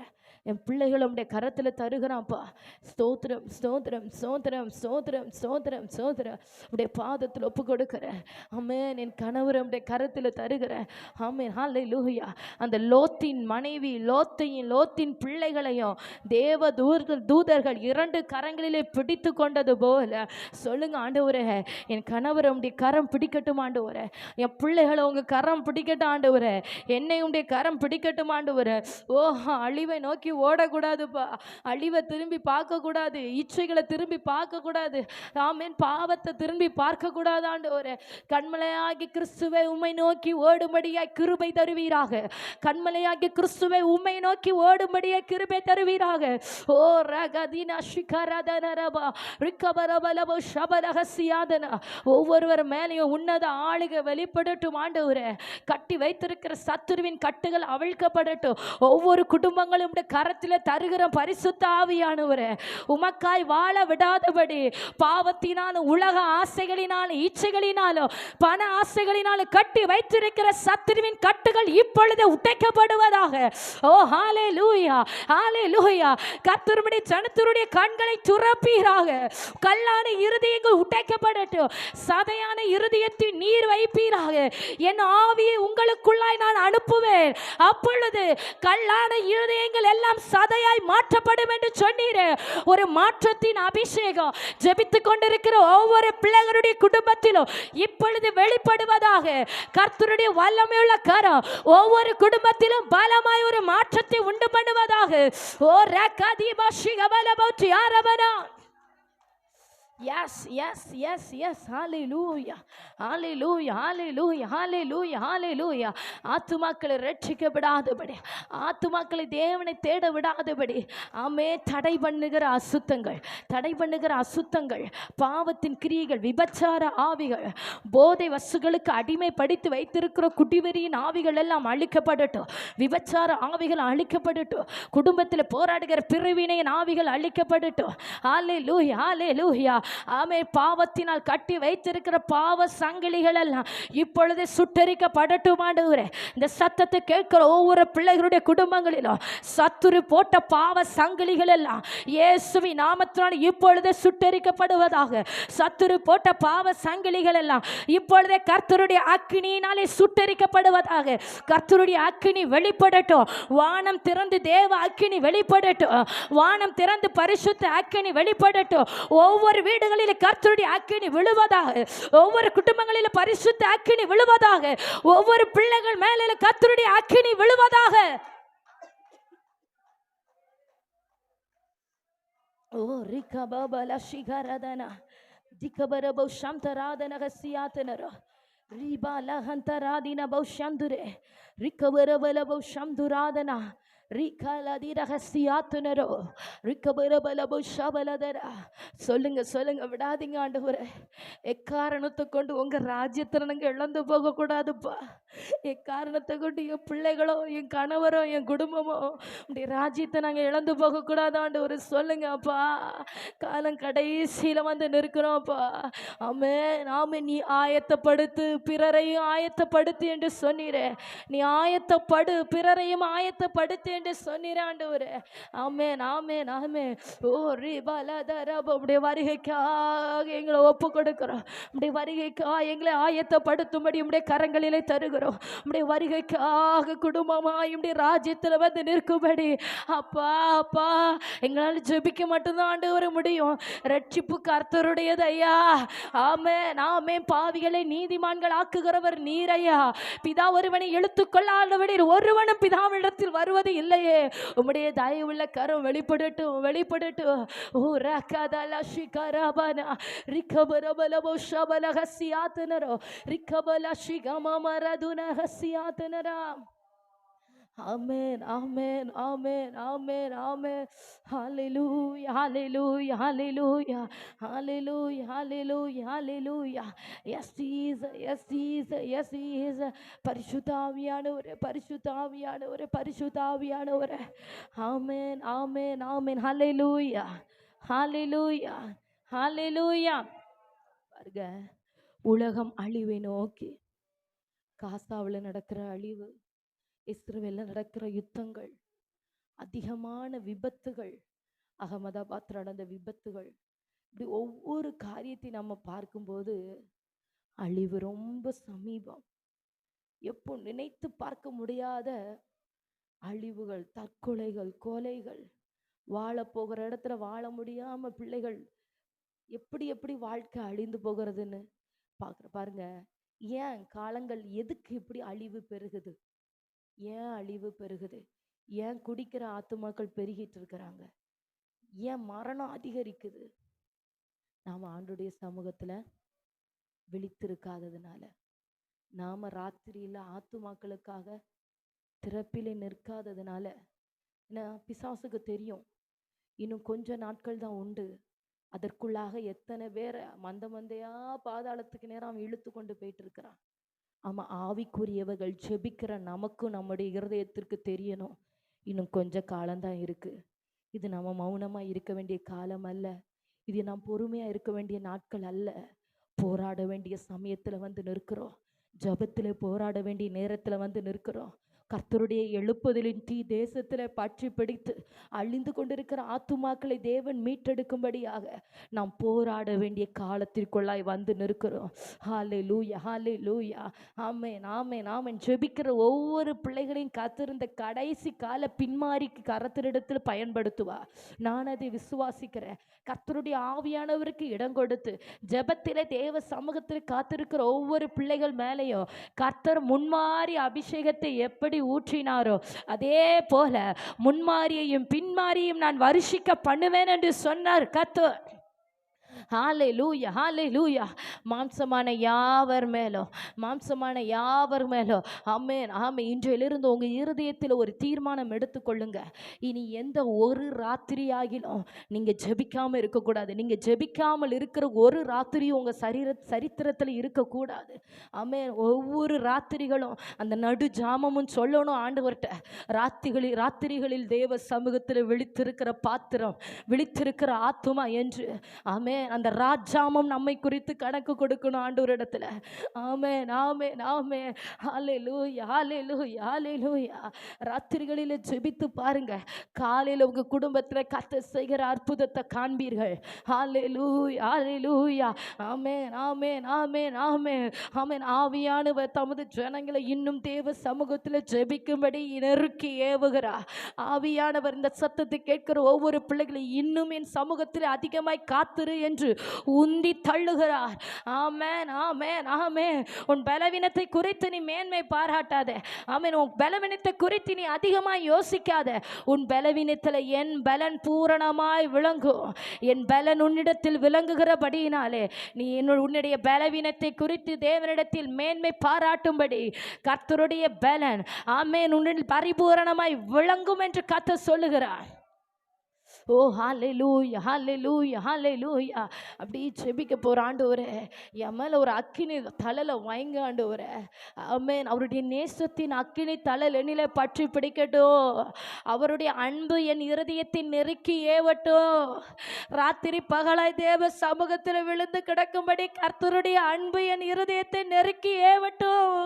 என் பிள்ளைகள் உடைய கரத்தில் தருகிறான்ப்பா. ஸ்தோத்திரம், ஸ்தோத்திரம், ஸ்தோத்திரம், ஸ்தோத்திரம், ஸ்தோத்திரம், ஸ்தோத்திரம். உடைய பாதத்தில் ஒப்பு கொடுக்கிறேன். ஆமென். என் கணவர் உடைய கரத்தில் தருகிறேன். ஆமென், ஹல்லேலூயா. அந்த லோத்தின் மனைவி லோத்தின் பிள்ளைகளையும் தேவ தூதர்கள் 2 கரங்களிலே பிடித்து கொண்டது போல சொல்லுங்க ஆண்டவரே, என் கணவர் உடைய கரம் பிடிக்கட்டும் ஆண்டவரே. என் பிள்ளைகளை உங்க கரம் பிடிக்கட்டும் ஆண்டவரே. என்னை உடைய கரம் பிடிக்கட்டும் ஆண்டவரே. ஓ, அழிவை நோக்கி ஓடக்கூடாதுப்பா. அழிவை திரும்பி பார்க்கக்கூடாது. இச்சைகளை திரும்பி பார்க்கக்கூடாது. ஆமென். பாவத்தை திரும்பி பார்க்கக்கூடாது ஆண்டவரே. கண்மலையாகி கிறிஸ்துவை உம்மை நோக்கி ஓடும்படியாய் கிருபை தருவீராக. கண்மலையாகி கிறிஸ்துவை உம்மை நோக்கி ஓடும்படியாய் கிருபை தருவீராக. ஓ ரகதினா ஷிகரதனரபா ரிக்கபரபலபோ ஷபரஹசியாதனா. ஒவ்வொருவர் மேலேயும் உன்னத ஆளுகை வெளிப்படட்டும் ஆண்டவரே. கட்டி வைத்திருக்கிற சத்துருவின் கட்டுகள் அவிழ்க்கப்படட்டும். ஒவ்வொரு குடும்பங்களும் கரத்தில் தருகிற பரிசுத்த ஆவியானவரே, உமக்காய் வாழ விடாதபடி பாவத்தினாலும் உலக ஆசைகளினாலும் இச்சைகளினாலும் பண ஆசைகளினாலும் கட்டி வைத்திருக்கிற சத்துருவின் கட்டுகள் இப்பொழுது உடைக்கப்படுவதாக. ஓ ஹல்லேலூயா, ஹல்லேலூயா. கர்த்தருடைய ஜனத்தினுடைய கண்களை துறப்பீராக. கல்லான இருதயங்கள் உடைக்கப்படட்டும். சதையான இருதயத்தில் நீர் வைப்பீராக. என் ஆவியை உங்களுக்குள்ளாய் நான் அனுப்புவேன். அப்பொழுது கல்லான இருதயங்கள் எல்லாம் சதையாய் மாற்றப்படும் என்று சொன்னீரே. ஒரு மாற்றத்தின் அபிஷேகம் ஜெபித்துக் கொண்டிருக்கிற ஒவ்வொரு பிள்ளைகளுடைய குடும்பத்திலும் இப்பொழுது வெளிப்படுவதாக. கர்த்தருடைய வல்லமையுள்ள கரம் ஒவ்வொரு குடும்பத்திலும் பலமாய் ஒரு மாற்றத்தை உண்டு பண்ணுவதாக. ஓ ரகதிபா ஷிகபலபௌத்தி ஆரபனா. Yes, yes, yes, yes. Hallelujah. Hallelujah. Hallelujah. Hallelujah. Hallelujah. ஆத்துமாக்களை ரட்சிக்கப்படாதபடி, ஆத்துமாக்களை தேவனை தேட விடாதபடி, ஆமே, தடை பண்ணுகிற அசுத்தங்கள், பாவத்தின் கிரியைகள், விபச்சார ஆவிகள், போதை வசுகளுக்கு அடிமைப்படுத்தி வைத்திருக்கிற குடிவெறியின் ஆவிகள் எல்லாம் அழிக்கப்படட்டும். விபச்சார ஆவிகள் அழிக்கப்படட்டும். குடும்பத்தில் போராடுகிற பிரிவினையின் ஆவிகள் அழிக்கப்படட்டும். ஹல்லேலூயா, ஹல்லேலூயா. ஆமே, பாவத்தினால் கட்டி வைத்திருக்கிற பாவ சங்கிலிகள் எல்லாம் இப்பொழுது சுட்டரிக்கப்படட்டும் ஆண்டவரே. இந்த சத்தத்தை கேட்கிற ஒவ்வொரு பிள்ளைகளுடைய குடும்பங்களிலும் சத்துரு போட்ட பாவ சங்கிலிகள் எல்லாம் இயேசுவின் நாமத்தினால் இப்பொழுதே சுட்டரிக்கப்படுவதாக. சத்துரு போட்ட பாவ சங்கிலிகள் எல்லாம் இப்பொழுதே கர்த்தருடைய அக்கினியினாலே சுட்டரிக்கப்படுவதாக. கர்த்தருடைய அக்கினி வெளிப்படட்டும். வானம் திறந்து தேவ அக்கினி வெளிப்படட்டும். வானம் திறந்து பரிசுத்த அக்கினி வெளிப்படட்டும். ஒவ்வொரு வீடுகளில் கர்த்தருடைய அக்கினி விழுவதாக. ஒவ்வொரு குடும்பங்களில் பரிசுத்த அக்கினி விழுவதாக. ஒவ்வொரு பிள்ளைகள் மேல கர்த்தருடைய அக்கினி விழுவதாக. ஓ ரிகபபல ஷிகரதனா திகபரபோ ஷந்தராதன ஹசியாதனர ரிபால ஹந்தராதின பௌஷந்துரே ரிகபரபல பௌஷந்துராதனா ரிகலதி ரகசியாத்துனரோ ரிகபரபலபு ஷபலதரா. சொல்லுங்க சொல்லுங்க, விடாதீங்க ஆண்டவரே. எக்காரணத்தை கொண்டு உங்க ராஜ்யத்தை நாங்க இழந்து போக கூடாதுப்பா. எக்காரணத்தை கொண்டு என் பிள்ளைகளோ என் கணவரோ என் குடும்பமோ உடைய ராஜ்யத்தை நாங்க இழந்து போக கூடாது ஆண்டவரே. சொல்லுங்க அப்பா. காலம் கடைசியில வந்து நிற்கிறோம்ப்பா. ஆமே நாமே. நீ ஆயத்தப்படுத்து, பிறரையும் ஆயத்தப்படுத்து என்று சொன்னீரே. நீ ஆயத்தப்படு, பிறரையும் ஆயத்தப்படுத்து என்று சொன்னீரே ஆண்டவரே. ஆமென் ஆமென் ஆமென். ஓ ரிபலதரப. உடைய வருகைக்காக எங்களை ஒப்பு கொடுக்கிறோம். உடைய வருகைக்காக எங்களை ஆயத்தப்படுத்தும்படி உடைய கரங்களிலே தருகிறோம். உடைய வருகைக்காக குடும்பமாய் உடைய ராஜ்யத்தில் வந்து நிற்கும்படி அப்பா அப்பா எங்களால் ஜெபிக்க மட்டும்தான் ஆண்டவரே முடியும். ரட்சிப்பு கர்த்தருடையது ஐயா. ஆமென் ஆமென். பாவிகளை நீதிமான்கள் ஆக்குகிறவர் நீர் ஐயா. பிதா ஒருவனை இழுத்துக்கொள்ளாதபடி ஒருவனும் பிதாவிடத்தில் வருவது இல்லையே. உம்முடைய தயவுள்ள கரம் வெளிப்படட்டும் வெளிப்படட்டும். ஓ ரகதல ஷிகரபன ரிகபரபலபோ ஷபல ஹசியாதனரோ ரிகபல ஷிகமமரதுன ஹசியாதனரா. ஆமென் ஆமென் ஆமென் ஆமென் ஆமென். ஹல்லேலூயா ஹல்லேலூயா ஹல்லேலூயா ஹல்லேலூயா ஹல்லேலூயா ஹல்லேலூயா. Yes Jesus yes Jesus yes Jesus. பரிசுத்த ஆவியானவரே பரிசுத்த ஆவியானவரே பரிசுத்த ஆவியானவரே. ஆமென் ஆமென் ஆமென். ஹல்லேலூயா ஹல்லேலூயா ஹல்லேலூயா. பாருங்க, உலகம் அழிவை நோக்கி, காசாவில் நடக்கிற அழிவு, இஸ்ரவேலில் நடக்கிற யுத்தங்கள், அதிகமான விபத்துகள், அகமதாபாத் நடந்த விபத்துகள், இப்படி ஒவ்வொரு காரியத்தை நம்ம பார்க்கும்போது அழிவு ரொம்ப சமீபம். எப்போ நினைத்து பார்க்க முடியாத அழிவுகள், தற்கொலைகள், கொலைகள், வாழ போகிற இடத்துல வாழ முடியாம பிள்ளைகள் எப்படி எப்படி வாழ்க்கை அழிந்து போகிறதுன்னு பாருங்க. ஏன் காலங்கள் எதுக்கு இப்படி அழிவு பெருகுது? ஏன் அழிவு பெருகுது? ஏன் குடிக்கிற ஆத்துமாக்கள் பெருகிட்டு இருக்கிறாங்க? ஏன் மரணம் அதிகரிக்குது? நாம ஆண்டுடைய சமூகத்துல விழித்திருக்காததுனால, நாம ராத்திரியில ஆத்துமாக்களுக்காக திறப்பிலே நிற்காததுனால. ஏன்னா பிசாசுக்கு தெரியும், இன்னும் கொஞ்ச நாட்கள் தான் உண்டு, அதற்குள்ளாக எத்தனை பேரை மந்த மந்தையா பாதாளத்துக்கு நேரம் அவன் இழுத்து கொண்டு போயிட்டு இருக்கிறான். ஆமா, ஆவிக்குரியவர்கள் ஜெபிக்கிற நமக்கும் நம்முடைய இருதயத்திற்கு தெரியணும், இன்னும் கொஞ்ச காலம்தான் இருக்கு. இது நம்ம மௌனமா இருக்க வேண்டிய காலம் அல்ல. இது நாம் பொறுமையா இருக்க வேண்டிய நாட்கள் அல்ல. போராட வேண்டிய சமயத்துல வந்து நிற்கிறோம். ஜபத்துல போராட வேண்டிய நேரத்துல வந்து நிற்கிறோம். கர்த்தருடைய எழுப்புதலின் தீ தேசத்துல பற்றி பிடித்து அழிந்து கொண்டிருக்கிற ஆத்துமாக்களை தேவன் மீட்டெடுக்கும்படியாக நாம் போராட வேண்டிய காலத்திற்குள்ளாய் வந்து நிற்கிறோம். ஹல்லேலூயா ஹல்லேலூயா. ஆமென் ஆமென் ஆமென். ஜெபிக்கிற ஒவ்வொரு பிள்ளைகளையும் காத்திருந்த கடைசி கால பின்மாரிக்கு கர்த்தரிடத்தில் பயன்படுத்துவா. நான் அதை விசுவாசிக்கிறேன். கர்த்தருடைய ஆவியானவருக்கு இடம் கொடுத்து ஜெபத்திலே தேவ சமூகத்தில் காத்திருக்கிற ஒவ்வொரு பிள்ளைகள் மேலேயும் கர்த்தர் முன்மாறி அபிஷேகத்தை எப்படி ஊற்றினாரோ அதே போல முன்மாரியையும் பின்மாரியும் நான் வருஷிக்க பண்ணுவேன் என்று சொன்னார் கர்த்தர். ஹல்லேலூயா ஹல்லேலூயா. மாம்சமான யாவர் மேலும் மாம்சமான யாவர் மேலும் ஆமென் ஆமென். இன்றையிலிருந்து உங்கள் இருதயத்தில் ஒரு தீர்மானம் எடுத்துக்கொள்ளுங்க. இனி எந்த ஒரு ராத்திரியாகிலும் நீங்கள் ஜெபிக்காமல் இருக்கக்கூடாது. நீங்கள் ஜெபிக்காமல் இருக்கிற ஒரு ராத்திரியும் உங்கள் சரித்திரத்தில் இருக்கக்கூடாது. ஆமென். ஒவ்வொரு ராத்திரிகளும் அந்த நடு ஜாமமும் சொல்லணும் ஆண்டவர்கிட்ட, ராத்திரிகளில் தேவ சமூகத்தில் விழித்திருக்கிற பாத்திரம், விழித்திருக்கிற ஆத்துமா என்று. ஆமென். அந்த ராஜாமம் நம்மை குறித்து கணக்கு கொடுக்கணும் ஆண்டவரிடத்துல. ஆமென் ஆமென் ஆமென். ஹல்லேலூயா ஹல்லேலூயா ஹல்லேலூயா. ராத்திரிகளில் ஜெபித்து பாருங்க, காலையில் உங்க குடும்பத்துல கர்த்தர் செய்கிற அற்புதத்தை காண்பீர்கள். ஹல்லேலூயா ஹல்லேலூயா. ஆமென் ஆமென் ஆமென் ஆமென் ஆமென். ஆவியானவர் தமது ஜனங்களை இன்னும் தேவ சமூகத்தில் ஜெபிக்கும்படி நெருக்கி ஏவுகிறார். ஆவியானவர் இந்த சத்தத்தை கேட்கிற ஒவ்வொரு பிள்ளைகளை இன்னும் என் சமூகத்தில் அதிகமாய் காத்திரு என்று என்று உந்தி தள்ளுகிறார். ஆமென், ஆமென், ஆமென். உன் பலவீனத்தை குறித்து நீ மேன்மை பாராட்டாத. ஆமென். உன் பலவீனத்தை குறித்து நீ அதிகமாக யோசிக்காத. உன் பலவீனத்தில் என் பலன் பூரணமாய் விளங்கும். என் பலன் உன்னிடத்தில் விளங்குகிறபடியினாலே நீ உன்னுடைய பலவீனத்தை குறித்து தேவனிடத்தில் மேன்மை பாராட்டும்படி கர்த்தருடைய பலன் ஆமென் உன்னில் பரிபூரணமாய் விளங்கும் என்று கர்த்தர் சொல்லுகிறார். ஓ ஹல்லேலூயா, ஹல்லேலூயா, ஹல்லேலூயா. அப்படி ஜெபிக்க போகிற ஆண்டவரே, என் மேலே ஒரு அக்கினி தலையில் வைங்க ஆண்டவரே. ஆமென். அவருடைய நேசத்தின் அக்கினி தலையில் என்னிலே பற்றி பிடிக்கட்டும். அவருடைய அன்பு என் இருதயத்தின் நெருக்கி ஏவட்டும். ராத்திரி பகலாய் தேவ சமூகத்தில் விழுந்து கிடக்கும்படி கர்த்தருடைய அன்பு என் இருதயத்தை நெருக்கி ஏவட்டும்.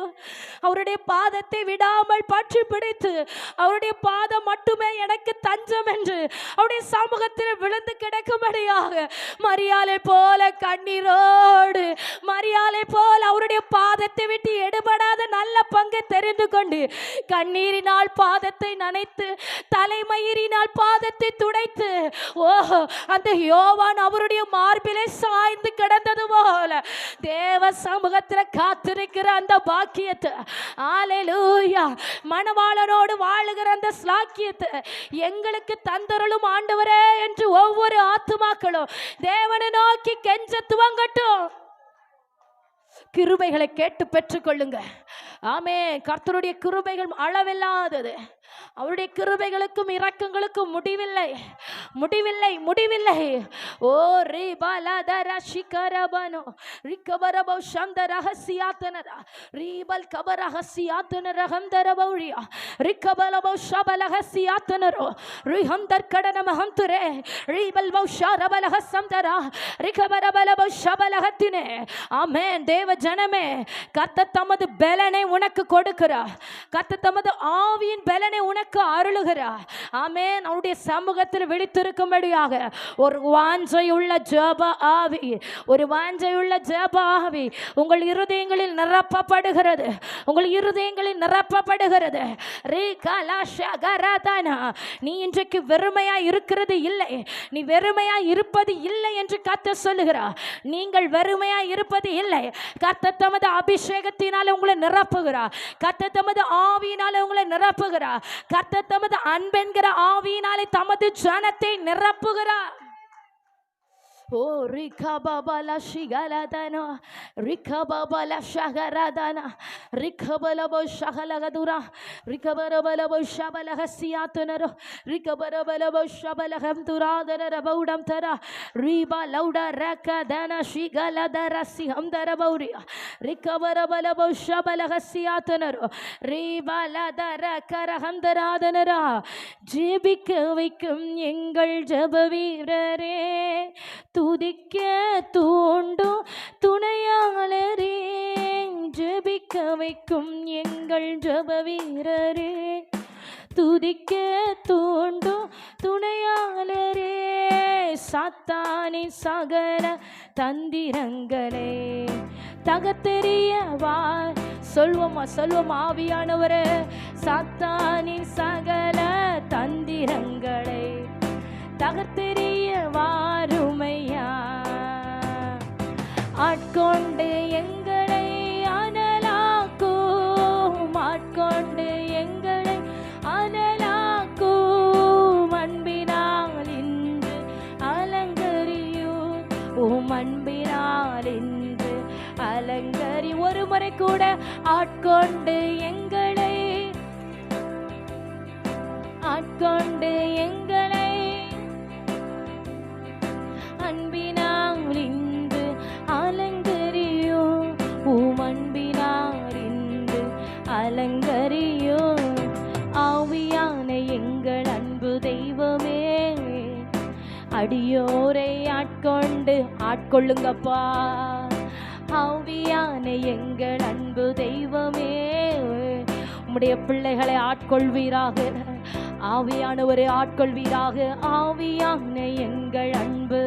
அவருடைய பாதத்தை விடாமல் பற்றி பிடித்து அவருடைய பாதம் மட்டுமே எனக்கு தஞ்சம் என்று அவருடைய சமூகத்தில் விழுந்து கிடக்கும்படியாக மரியாதை போல கண்ணீரோடு, மரியாதை போல அவருடைய பாதத்தை விட்டு எடுபடாத நல்ல பங்கை தெரிந்து கொண்டு கண்ணீரினால் பாதத்தை நனைத்து தலைமயிரினால் பாதத்தை துடைத்து, ஓ அந்த யோவான் அவருடைய மார்பிலே சாய்ந்து கிடந்தது போல தேவ சமூகத்தில் காத்திருக்கிற அந்த பாக்கியத்தை, ஹல்லேலூயா, மணவாளனோடு வாழுகிற அந்த ஸ்லாக்கியத்தை எங்களுக்கு தந்தருளும் ஆண்டவரே என்று ஒவ்வொரு ஆத்துமாக்களும் தேவனை நோக்கி கெஞ்ச துவங்கட்டும். கிருபைகளை கேட்டு பெற்றுக்கொள்ளுங்க. ஆமென். கர்த்தருடைய கிருபைகள் அளவில்லாதது. அவருடைய கிருபைகளுக்கும் இரக்கங்களுக்கும் முடிவில்லை, முடிவில்லை, முடிவில்லை. ஓ ரீபாலதர சிகரபனோ ரிகபரபோ சந்தரஹசியாதனர ரீபல் கபரஹசியாதனரஹந்தரபௌரியா ரிகபலபோ ஷபலஹசியாதனரோ ரிஹந்தர் கடனமஹந்தரே ரீபல் பௌஷரபலஹசந்தரா ரிகபரபலபோ ஷபலஹத்தினே. ஆமென். தேவ ஜனமே, கர்த்தர் தமது பலனை உனக்கு கொடுக்கிறார். கர்த்தர் தமது ஆவியின் பலனை உனக்கு அருளுகிறார். ஆமென். அவருடைய சமூகத்தில் விழித்திருக்கும்படியாக ஒரு வாஞ்சையுள்ள ஜெப ஆவி, ஒரு வாஞ்சையுள்ள ஜெப ஆவி உங்கள் இருதயங்களில் நிரப்பப்படுகிறது. உங்கள் இருதயங்களில் நிரப்பப்படுகிறது. நீ இன்றைக்கு வெறுமையா இருக்கிறது இல்லை, நீ வெறுமையா இருப்பது இல்லை என்று கர்த்தர் சொல்லுகிறார். நீங்கள் வெறுமையா இருப்பது இல்லை. கர்த்தர் தமது அபிஷேகத்தினால உங்களை நிரப்புகிறார். கர்த்தர் தமது ஆவியினால உங்களை நிரப்புகிறார். கர்த்தர் தமது அன்பென்கிற ஆவியினாலே தமது ஜனத்தை நிரப்புகிறார். ஓ ரிகபபல ஷிகலதனா ரிகபபல ஷகரதனா ரிகபலப ஷகலகதுரா ரிகபரபலப ஷபலஹசியாதனரோ ரிகபரபலப ஷபலஹம்துராதனர பௌடம் தரா ரிபா லௌட ரகதன ஷிகலதர சிஹம்தரபௌரியா ரிகபரபலப ஷபலஹசியாதனரோ ரிபா லதர கரஹம்தராதனரா. ஜெபிக்க வைக்கும் எங்கள் ஜெப வீரரே, துதிக்க தூண்டும் துணையாளரே, ஜெபிக்க வைக்கும் எங்கள் ஜெப வீரரே, துதிக்க தூண்டும் துணையாளரே, சாத்தானின் சகல தந்திரங்களே தகத்தெறியவா. சொல்வோமா, சொல்வோமா ஆவியானவரே, சாத்தானின் சகல தந்திரங்களை தகர்த்தெறிய வாருமையா. ஆட்கொண்டு எங்களை அனலாக்கும், ஆட்கொண்டு எங்களை அனலாக்கும், அன்பினால் இன்று அலங்கரியும், உம் அன்பினால் இன்று அலங்கரி. ஒரு முறை கூட ஆட்கொண்டு எங்களை, ஆட்கொண்டு எங்களை அன்பினால் இன்று அலங்கரியோ, உம் அன்பினால் இன்று அலங்கரியோ. ஆவியான எங்கள் அன்பு தெய்வமே, அடியோரை ஆட்கொண்டு ஆட்கொள்ளுங்கப்பா. ஆவியான எங்கள் அன்பு தெய்வமே, உம்முடைய பிள்ளைகளை ஆட்கொள்வீராக. ஆவியானவரை ஆட்கொள்வீராக. ஆவியான எங்கள் அன்பு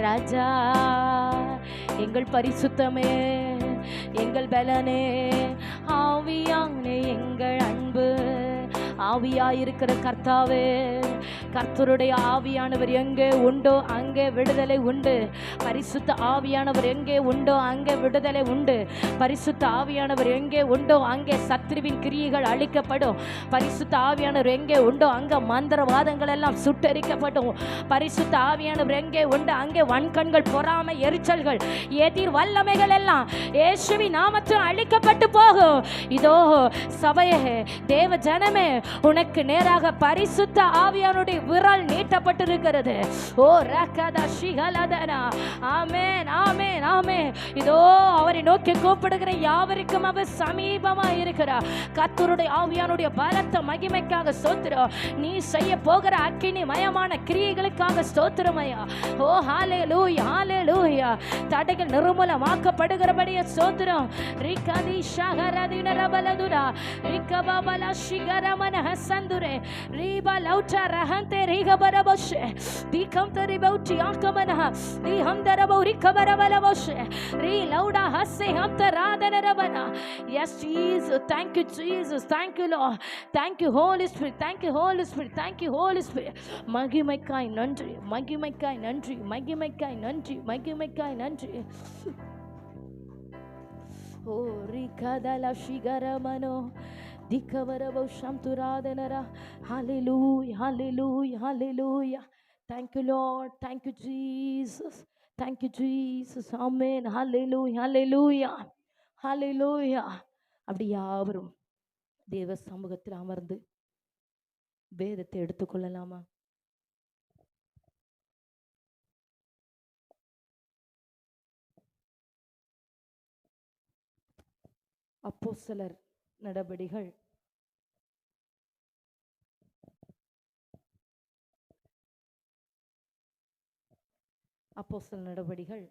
ராஜா, எங்கள் பரிசுத்தமே, எங்கள் பலனே, ஆவியான எங்கள் அன்பு, ஆவியாயிருக்கிற கர்த்தாவே, கர்த்தருடைய ஆவியானவர் எங்கே உண்டோ அங்கே விடுதலை உண்டு. பரிசுத்த ஆவியானவர் எங்கே உண்டோ அங்கே விடுதலை உண்டு. பரிசுத்த ஆவியானவர் எங்கே உண்டோ அங்கே சத்ருவின் கிரியைகள் அழிக்கப்படும். பரிசுத்த ஆவியானவர் எங்கே உண்டோ அங்கே மந்திரவாதங்கள் எல்லாம் சுட்டரிக்கப்படும். பரிசுத்த ஆவியானவர் எங்கே உண்டு அங்கே வன்கண்கள், பொறாமை, எரிச்சல்கள், எதிர் வல்லமைகள் எல்லாம் இயேசுவின் நாமத்தில் அழிக்கப்பட்டு போகும். இதோ சபையே, தேவ ஜனமே, உனக்கு நேராக பரிசுத்த ஆவியானுடைய விரல் நீட்டப்பட்டிருக்கிறது. ஓ ரகதா ஷிகலதனா. ஆமென், ஆமென், ஆமென். இதோ அவரை நோக்கி கூப்பிடுகிற யாவருக்கும் அவர் சமீபமா இருக்கிறார். கர்த்தருடைய ஆவியானுடைய பலத்த மகிமைக்காக ஸ்தோத்திரம். நீ செய்ய போகிற அக்கினி மயமான கிரியைகளுக்காக ஸ்தோத்திரமையா. ஓ ஹalleluya, ஹalleluya. தடைகள் நிர்மூலமாக்கப்படுகிறபடியே ஸ்தோத்திரம். ரிகதி ஷகரதின ரபலதுரா ரிகபபல ஷிகரமன ஹசந்துரே ரிபா லௌச்ச ரஹந்தே ரிகபரபஷே திகம் தரிபௌச்சி ஆக்கமன திஹம் தரபௌ ரிகபரபலபஷே ரி லௌடா ஹஸ்ஸே ஹம் தராதன ரபனா. Yes Jesus, thank you Jesus, thank you Lord, thank you Holy Spirit, thank you Holy Spirit, thank you Holy Spirit. மகிமைக்காய் நன்றி, மகிமைக்காய் நன்றி, மகிமைக்காய் நன்றி, மகிமைக்காய் நன்றி. ஓ ரிகதல ஷிகரமனோ திகவரபௌ ஷம்துராதனரா. ஹalleluya, hallelujah, hallelujah. Thank you Lord, thank you Jesus, thank you Jesus. Amen, hallelujah, hallelujah, hallelujah. அப்படி யாவரும் தேவ சமூகத்தில் அமர்ந்து வேதத்தை எடுத்துக்கொள்ளலாமா? அப்போஸ்தலர் நடபடிகள் அப்போஸ்தலர் நடபடிகள்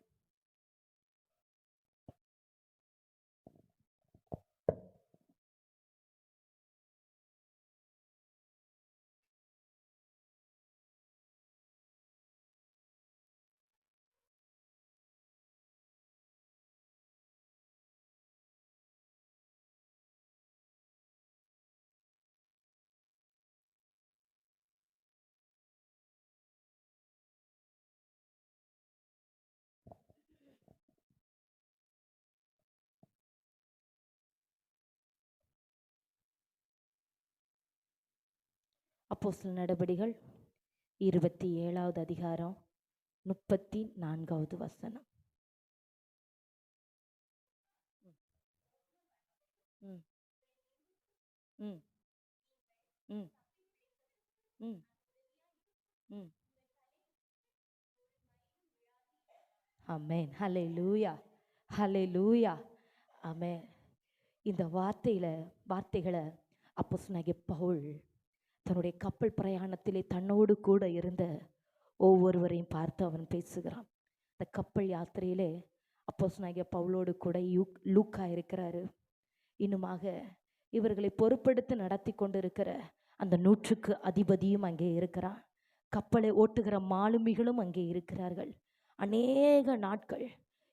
அப்போஸ்தலர் நடபடிகள் 27வது அதிகாரம் 34வது வசனம். ம் ம் ம் ம் ம். ஆமென், ஹalleluya, ஹalleluya, ஆமென். இந்த வார்த்தைகளை அப்போஸ்தலனாகிய பவுல் தன்னுடைய கப்பல் பிரயாணத்திலே தன்னோடு கூட இருந்த ஒவ்வொருவரையும் பார்த்து அவன் பேசுகிறான். இந்த கப்பல் யாத்திரையிலே அப்போஸ்தலனாகிய பவுலோடு கூட லூக்கா இருக்கிறாரு. இன்னுமாக இவர்களை பொறுப்பெடுத்து நடத்தி கொண்டு இருக்கிற அந்த 100க்கு அதிபதியும் அங்கே இருக்கிறான். கப்பலை ஓட்டுகிற மாலுமிகளும் அங்கே இருக்கிறார்கள். அநேக நாட்கள்,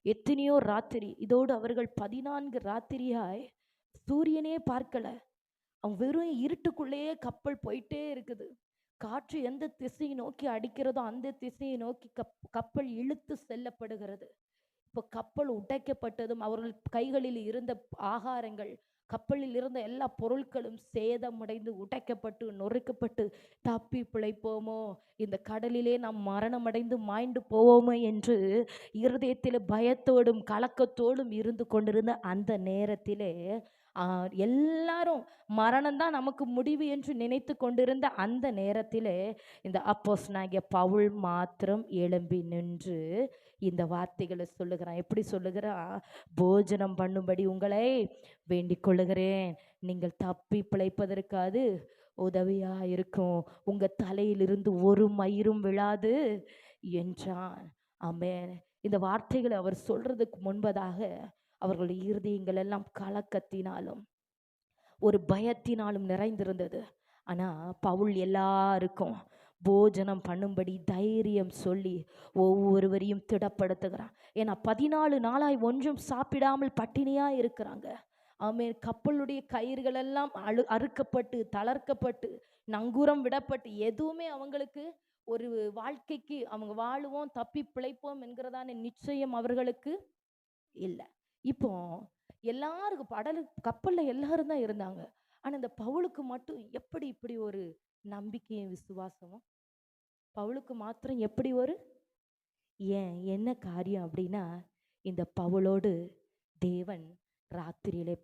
எத்தனையோ ராத்திரி, இதோடு அவர்கள் 14 ராத்திரியாய் சூரியனே பார்க்கல. அவங்க வெறும் இருட்டுக்குள்ளேயே கப்பல் போயிட்டே இருக்குது. காற்று எந்த திசையை நோக்கி அடிக்கிறதோ அந்த திசையை நோக்கி கப்பல் இழுத்து செல்லப்படுகிறது. இப்போ கப்பல் உடைக்கப்பட்டதும் அவர்கள் கைகளில் இருந்த ஆகாரங்கள், கப்பலில் இருந்த எல்லா பொருட்களும் சேதமடைந்து உடைக்கப்பட்டு நொறுக்கப்பட்டு தப்பி பிழைப்போமோ, இந்த கடலிலே நாம் மரணமடைந்து மாய்ந்து போவோமோ என்று இருதயத்தில் பயத்தோடும் கலக்கத்தோடும் இருந்து கொண்டிருந்த அந்த நேரத்திலே எல்லாரும் மரணம்தான் நமக்கு முடிவு என்று நினைத்து கொண்டிருந்த அந்த நேரத்திலே இந்த அப்போஸ்தலனாகிய பவுல் மாத்திரம் எழும்பி நின்று இந்த வார்த்தைகளை சொல்லுகிறான். எப்படி சொல்லுகிறான்? போஜனம் பண்ணும்படி உங்களை வேண்டிக் கொள்ளுகிறேன், நீங்கள் தப்பி பிழைப்பதற்கு அது உதவியா இருக்கும், உங்க தலையிலிருந்து ஒரு மயிரும் விழாது என்றான். ஆமென். இந்த வார்த்தைகளை அவர் சொல்றதுக்கு முன்பதாக அவர்களுடைய இருதயங்கள் எல்லாம் கலக்கத்தினாலும் ஒரு பயத்தினாலும் நிறைந்திருந்தது. ஆனா பவுல் எல்லாருக்கும் போஜனம் பண்ணும்படி தைரியம் சொல்லி ஒவ்வொருவரையும் திடப்படுத்துகிறான். ஏன்னா 14 நாளாய் ஒன்றும் சாப்பிடாமல் பட்டினியா இருக்கிறாங்க. ஆமென். கப்பலுடைய கயிறுகள் எல்லாம் அறுக்கப்பட்டு தளர்க்கப்பட்டு நங்கூரம் விடப்பட்டு எதுவுமே அவங்களுக்கு ஒரு வாழ்க்கைக்கு அவங்க வாழுவோம் தப்பி பிழைப்போம் என்கிறதான நிச்சயம் அவர்களுக்கு இல்லை. இப்போ எல்லாருக்கும் கப்பல்ல எல்லாரும் தான் இருந்தாங்க. ஆனா இந்த பவுலுக்கு மட்டும் எப்படி இப்படி ஒரு நம்பிக்கையும் விசுவாசமும்? பவுலுக்கு மாத்திரம் எப்படி ஒரு ஏன் என்ன காரியம் அப்படின்னா, இந்த பவுலோடு தேவன் ராத்திரியிலே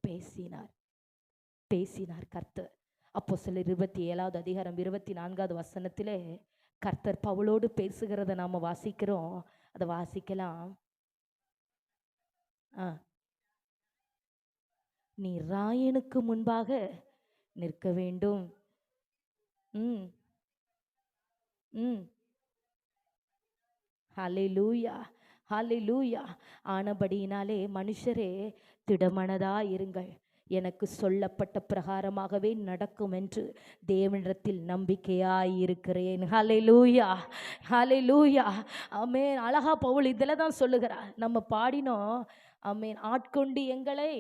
பேசினார் கர்த்தர். அப்போஸ்தலர் 27வது அதிகாரம் 24வது வசனத்திலே கர்த்தர் பவுலோடு பேசுகிறத நாம வாசிக்கிறோம். அதை வாசிக்கலாம். நீ ராயனுக்கு முன்பாக நிற்க வேண்டும். ம் ம் ஹalleluya ஹalleluya. ஆனபடியினாலே மனுஷரே திடமனதா இருங்கள், எனக்கு சொல்லப்பட்ட பிரகாரமாகவே நடக்கும் என்று தேவனிடத்தில் நம்பிக்கையாய் இருக்கிறேன். ஹalleluya ஹalleluya. ஆமென். அழகா பவுல் இதில் தான் சொல்லுகிறார். நம்ம பாடினோம் ஆமென், ஆட்கொண்டு எங்களை.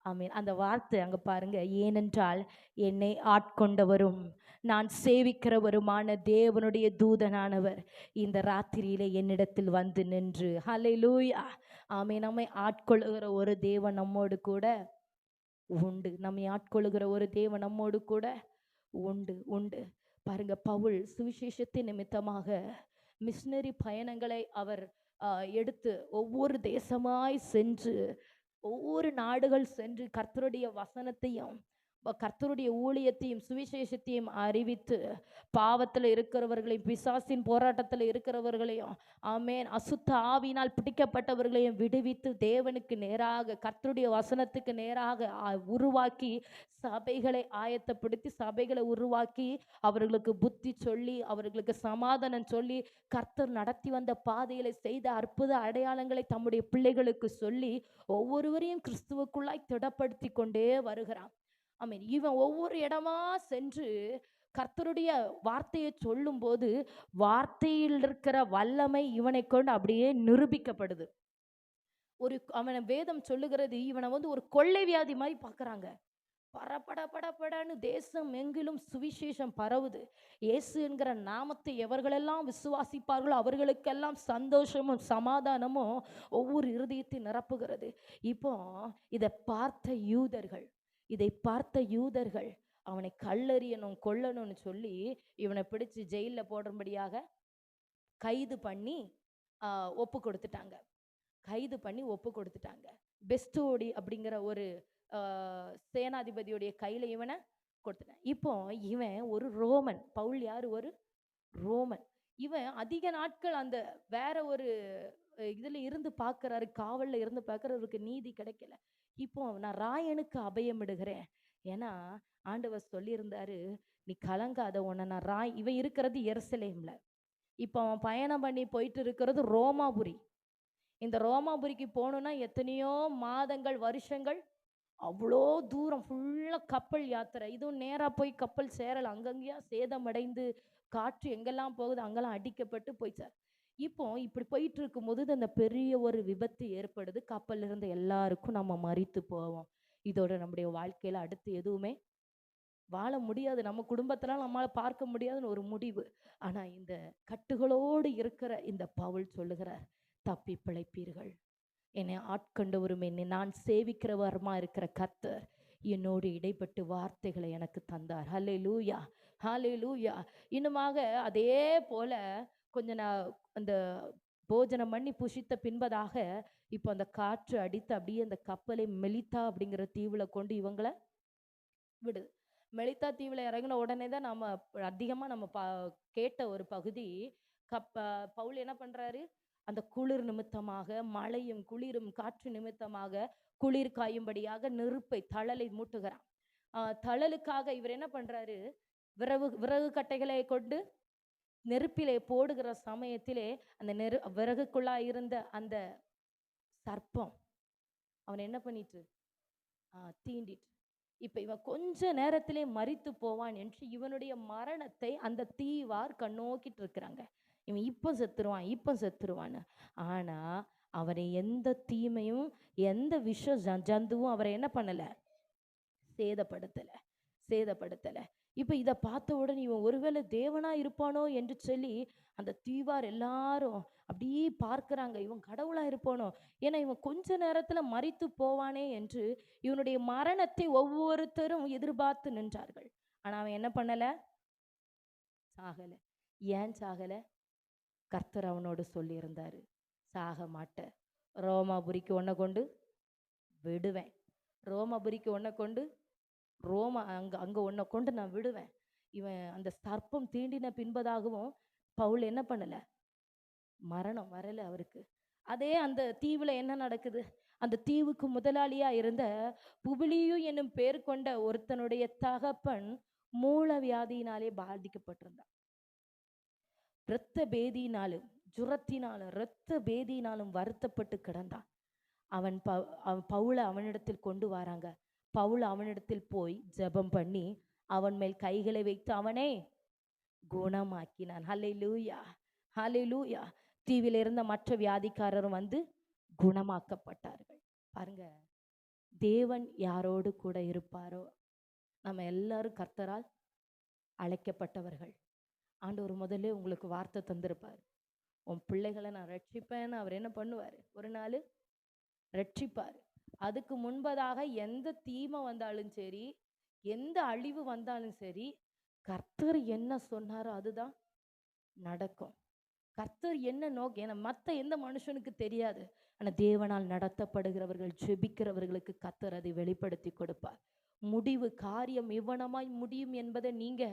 ஆமென். அந்த வார்த்தை அங்க பாருங்க, ஏனென்றால் என்னை ஆட்கொண்டவரும் நான் சேவிக்கிறவருமான தேவனுடைய தூதனானவர் இந்த ராத்திரியிலே என்னிடத்தில் வந்து நின்று. ஹல்லேலூயா. ஆமென். நம்மை ஆட்கொள்ளுகிற ஒரு தேவன் நம்மோடு கூட உண்டு. நம்மை ஆட்கொள்ளுகிற ஒரு தேவன் நம்மோடு கூட உண்டு. பாருங்க, பவுல் சுவிசேஷத்தின் நிமித்தமாக மிஷனரி பயணங்களை அவர் எடுத்து ஒவ்வொரு தேசமாய் சென்று ஒவ்வொரு நாடுகள் சென்று கர்த்தருடைய வசனத்தையும் கர்த்தருடைய ஊழியத்தையும் சுவிசேஷத்தையும் அறிவித்து பாவத்தில் இருக்கிறவர்களையும் பிசாசின் போராட்டத்தில் இருக்கிறவர்களையும் ஆமென் அசுத்த ஆவியினால் பிடிக்கப்பட்டவர்களையும் விடுவித்து தேவனுக்கு நேராக கர்த்தருடைய வசனத்துக்கு நேராக உருவாக்கி சபைகளை ஆயத்தப்படுத்தி சபைகளை உருவாக்கி அவர்களுக்கு புத்தி சொல்லி அவர்களுக்கு சமாதானம் சொல்லி கர்த்தர் நடத்தி வந்த பாதைகளை செய்த அற்புத அடையாளங்களை தம்முடைய பிள்ளைகளுக்கு சொல்லி ஒவ்வொருவரையும் கிறிஸ்துவுக்குள்ளாய் திடப்படுத்தி கொண்டே வருகிறான். ஆமென். இவன் ஒவ்வொரு இடமா சென்று கர்த்தருடைய வார்த்தையை சொல்லும் போது வார்த்தையில் இருக்கிற வல்லமை இவனை கொண்டு அப்படியே நிரூபிக்கப்படுது. அவனை வேதம் சொல்லுகிறது, இவனை ஒரு கொள்ளை வியாதி மாதிரி பார்க்குறாங்க. படபடன்னு தேசம் எங்கிலும் சுவிசேஷம் பரவுது. இயேசு என்கிற நாமத்தை எவர்களெல்லாம் விசுவாசிப்பார்களோ அவர்களுக்கெல்லாம் சந்தோஷமும் சமாதானமும் ஒவ்வொரு இருதயத்தை நிரப்புகிறது. இப்போ இதை பார்த்த யூதர்கள் அவனை கல்லெறியணும் கொல்லணும்னு சொல்லி இவனை பிடிச்சு ஜெயிலில் போடும்படியாக கைது பண்ணி ஒப்பு கொடுத்துட்டாங்க. பெஸ்டோடி அப்படிங்கிற ஒரு சேனாதிபதியுடைய கையில் இவனை கொடுத்துட்டான். இப்போ இவன் ஒரு ரோமன். பவுல் யார்? ஒரு ரோமன். இவன் அதிக நாட்கள் அந்த வேற ஒரு இதில் இருந்து பார்க்குறாரு, காவலில் இருந்து பார்க்குறவருக்கு நீதி கிடைக்கல. இப்போ நான் ராயனுக்கு அபயமிடுகிறேன். ஏன்னா ஆண்டவர் சொல்லியிருந்தாரு, நீ கலங்காத, உன்னை நான் இவன் இருக்கிறது எருசலேம்ல. இப்போ அவன் பயணம் பண்ணி போயிட்டு இருக்கிறது ரோமாபுரி. இந்த ரோமாபுரிக்கு போகணுன்னா எத்தனையோ மாதங்கள் வருஷங்கள், அவ்வளோ தூரம் ஃபுல்லாக கப்பல் யாத்திரை. இதுவும் நேராக போய் கப்பல் சேரலை. அங்கங்கேயா சேதமடைந்து காற்று எங்கெல்லாம் போகுது அங்கெல்லாம் அடிக்கப்பட்டு போயிச்சார். இப்போ இப்படி போயிட்டு இருக்கும்போது அந்த பெரிய ஒரு விபத்து ஏற்படுது. கப்பல் இருந்த எல்லாருக்கும் நம்ம மரித்து போவோம். இதோட நம்முடைய வாழ்க்கையில் அடுத்து எதுவுமே வாழ முடியாது, நம்ம குடும்பத்தெல்லாம் நம்மளால் பார்க்க முடியாதுன்னு ஒரு முடிவு. ஆனால் இந்த கட்டுகளோடு இருக்கிற இந்த பவுல் சொல்லுகிறார், தப்பி பிழைப்பீர்கள். என்னை ஆட்கொண்டவரும் என்னை நான் சேவிக்கிறவருமா இருக்கிற கர்த்தர் என்னோடு இடைப்பட்டு வார்த்தைகளை எனக்கு தந்தார். ஹல்லேலூயா ஹல்லேலூயா. இன்னுமாக அதே போல கொஞ்சம் நான் அந்த போஜனம் பண்ணி புஷித்த பின்பதாக இப்போ அந்த காற்று அடித்து அப்படியே அந்த கப்பலை மெலித்தா அப்படிங்கிற தீவில் கொண்டு இவங்களை விடுது. மெலித்தா தீவில் இறங்கின உடனே தான் நம்ம அதிகமாக நம்ம கேட்ட ஒரு பகுதி, பவுல் என்ன பண்ணுறாரு, அந்த குளிர் நிமித்தமாக, மழையும் குளிரும் காற்று நிமித்தமாக குளிர் காயும்படியாக நெருப்பை தழலை மூட்டுகிறான். தழலுக்காக இவர் என்ன பண்ணுறாரு, விறகு கட்டைகளை கொண்டு நெருப்பிலே போடுகிற சமயத்திலே அந்த விறகுக்குள்ளா இருந்த அந்த சர்ப்பம் அவன் என்ன பண்ணிட்டு தீண்டிட்டு, இப்போ இவன் கொஞ்ச நேரத்திலே மரித்து போவான் என்று இவனுடைய மரணத்தை அந்த தீவார் கண்ணோக்கிட்டு இருக்கிறாங்க. இவன் இப்போ செத்துருவான்னு. ஆனால் அவரை எந்த தீமையும் எந்த ஜந்துவும் அவரை என்ன பண்ணலை, சேதப்படுத்தலை சேதப்படுத்தலை. இப்போ இதை பார்த்த உடனே இவன் ஒருவேளை தேவனா இருப்பானோ என்று சொல்லி அந்த தீவார் எல்லாரும் அப்படியே பார்க்குறாங்க, இவன் கடவுளா இருப்பானோ, ஏன்னா இவன் கொஞ்ச நேரத்தில் மரித்து போவானே என்று இவனுடைய மரணத்தை ஒவ்வொருத்தரும் எதிர்பார்த்து நின்றார்கள். ஆனால் அவன் என்ன பண்ணலை, சாகலை. ஏன் சாகலை? கர்த்தர் அவனோடு சொல்லியிருந்தாரு, சாக மாட்ட, ரோமாபுரிக்கு ஒன்றை கொண்டு விடுவேன், ரோமாபுரிக்கு ஒன்றை கொண்டு அங்கே ஒன்றை கொண்டு நான் விடுவேன். இவன் அந்த சர்ப்பம் தீண்டின பின்பதாகவும் பவுல் என்ன பண்ணலை, மரணம் வரலை அவருக்கு. அதே அந்த தீவில் என்ன நடக்குது, அந்த தீவுக்கு முதலாளியாக இருந்த புபிலியு என்னும் பேர் கொண்ட ஒருத்தனுடைய தகப்பன் மூல வியாதியினாலே பாதிக்கப்பட்டிருந்தான். இரத்த பேதியினாலும் ஜுரத்தினாலும் இரத்த பேதியினாலும் வருத்தப்பட்டு கிடந்தான். அவன் பவுலை அவனிடத்தில் கொண்டு வராங்க. பவுல் அவனிடத்தில் போய் ஜெபம் பண்ணி அவன் மேல் கைகளை வைத்து அவனை குணமாக்கினான். ஹல்லேலூயா, ஹல்லேலூயா. தீவில் இருந்த மற்ற வியாதிக்காரரும் வந்து குணமாக்கப்பட்டார்கள். பாருங்க, தேவன் யாரோடு கூட இருப்பாரோ, நம்ம எல்லாரும் கர்த்தரால் அழைக்கப்பட்டவர்கள். ஆண்டவர் முதல்ல உங்களுக்கு வார்த்தை தந்திருப்பார், உன் பிள்ளைகளை நான் ரட்சிப்பேன்னு. அவர் என்ன பண்ணுவார், ஒரு நாள் ரட்சிப்பார். அதுக்கு முன்பதாக எந்த தீமை வந்தாலும் சரி, எந்த அழிவு வந்தாலும் சரி, கர்த்தர் என்ன சொன்னாரோ அதுதான் நடக்கும். கர்த்தர் என்ன நோக்கி, ஏன்னா மற்ற எந்த மனுஷனுக்கு தெரியாது, ஆனால் தேவனால் நடத்தப்படுகிறவர்கள் ஜெபிக்கிறவர்களுக்கு கர்த்தர் அதை வெளிப்படுத்தி கொடுப்பார். முடிவு காரியம் இவ்வனமாய் முடியும் என்பதை நீங்க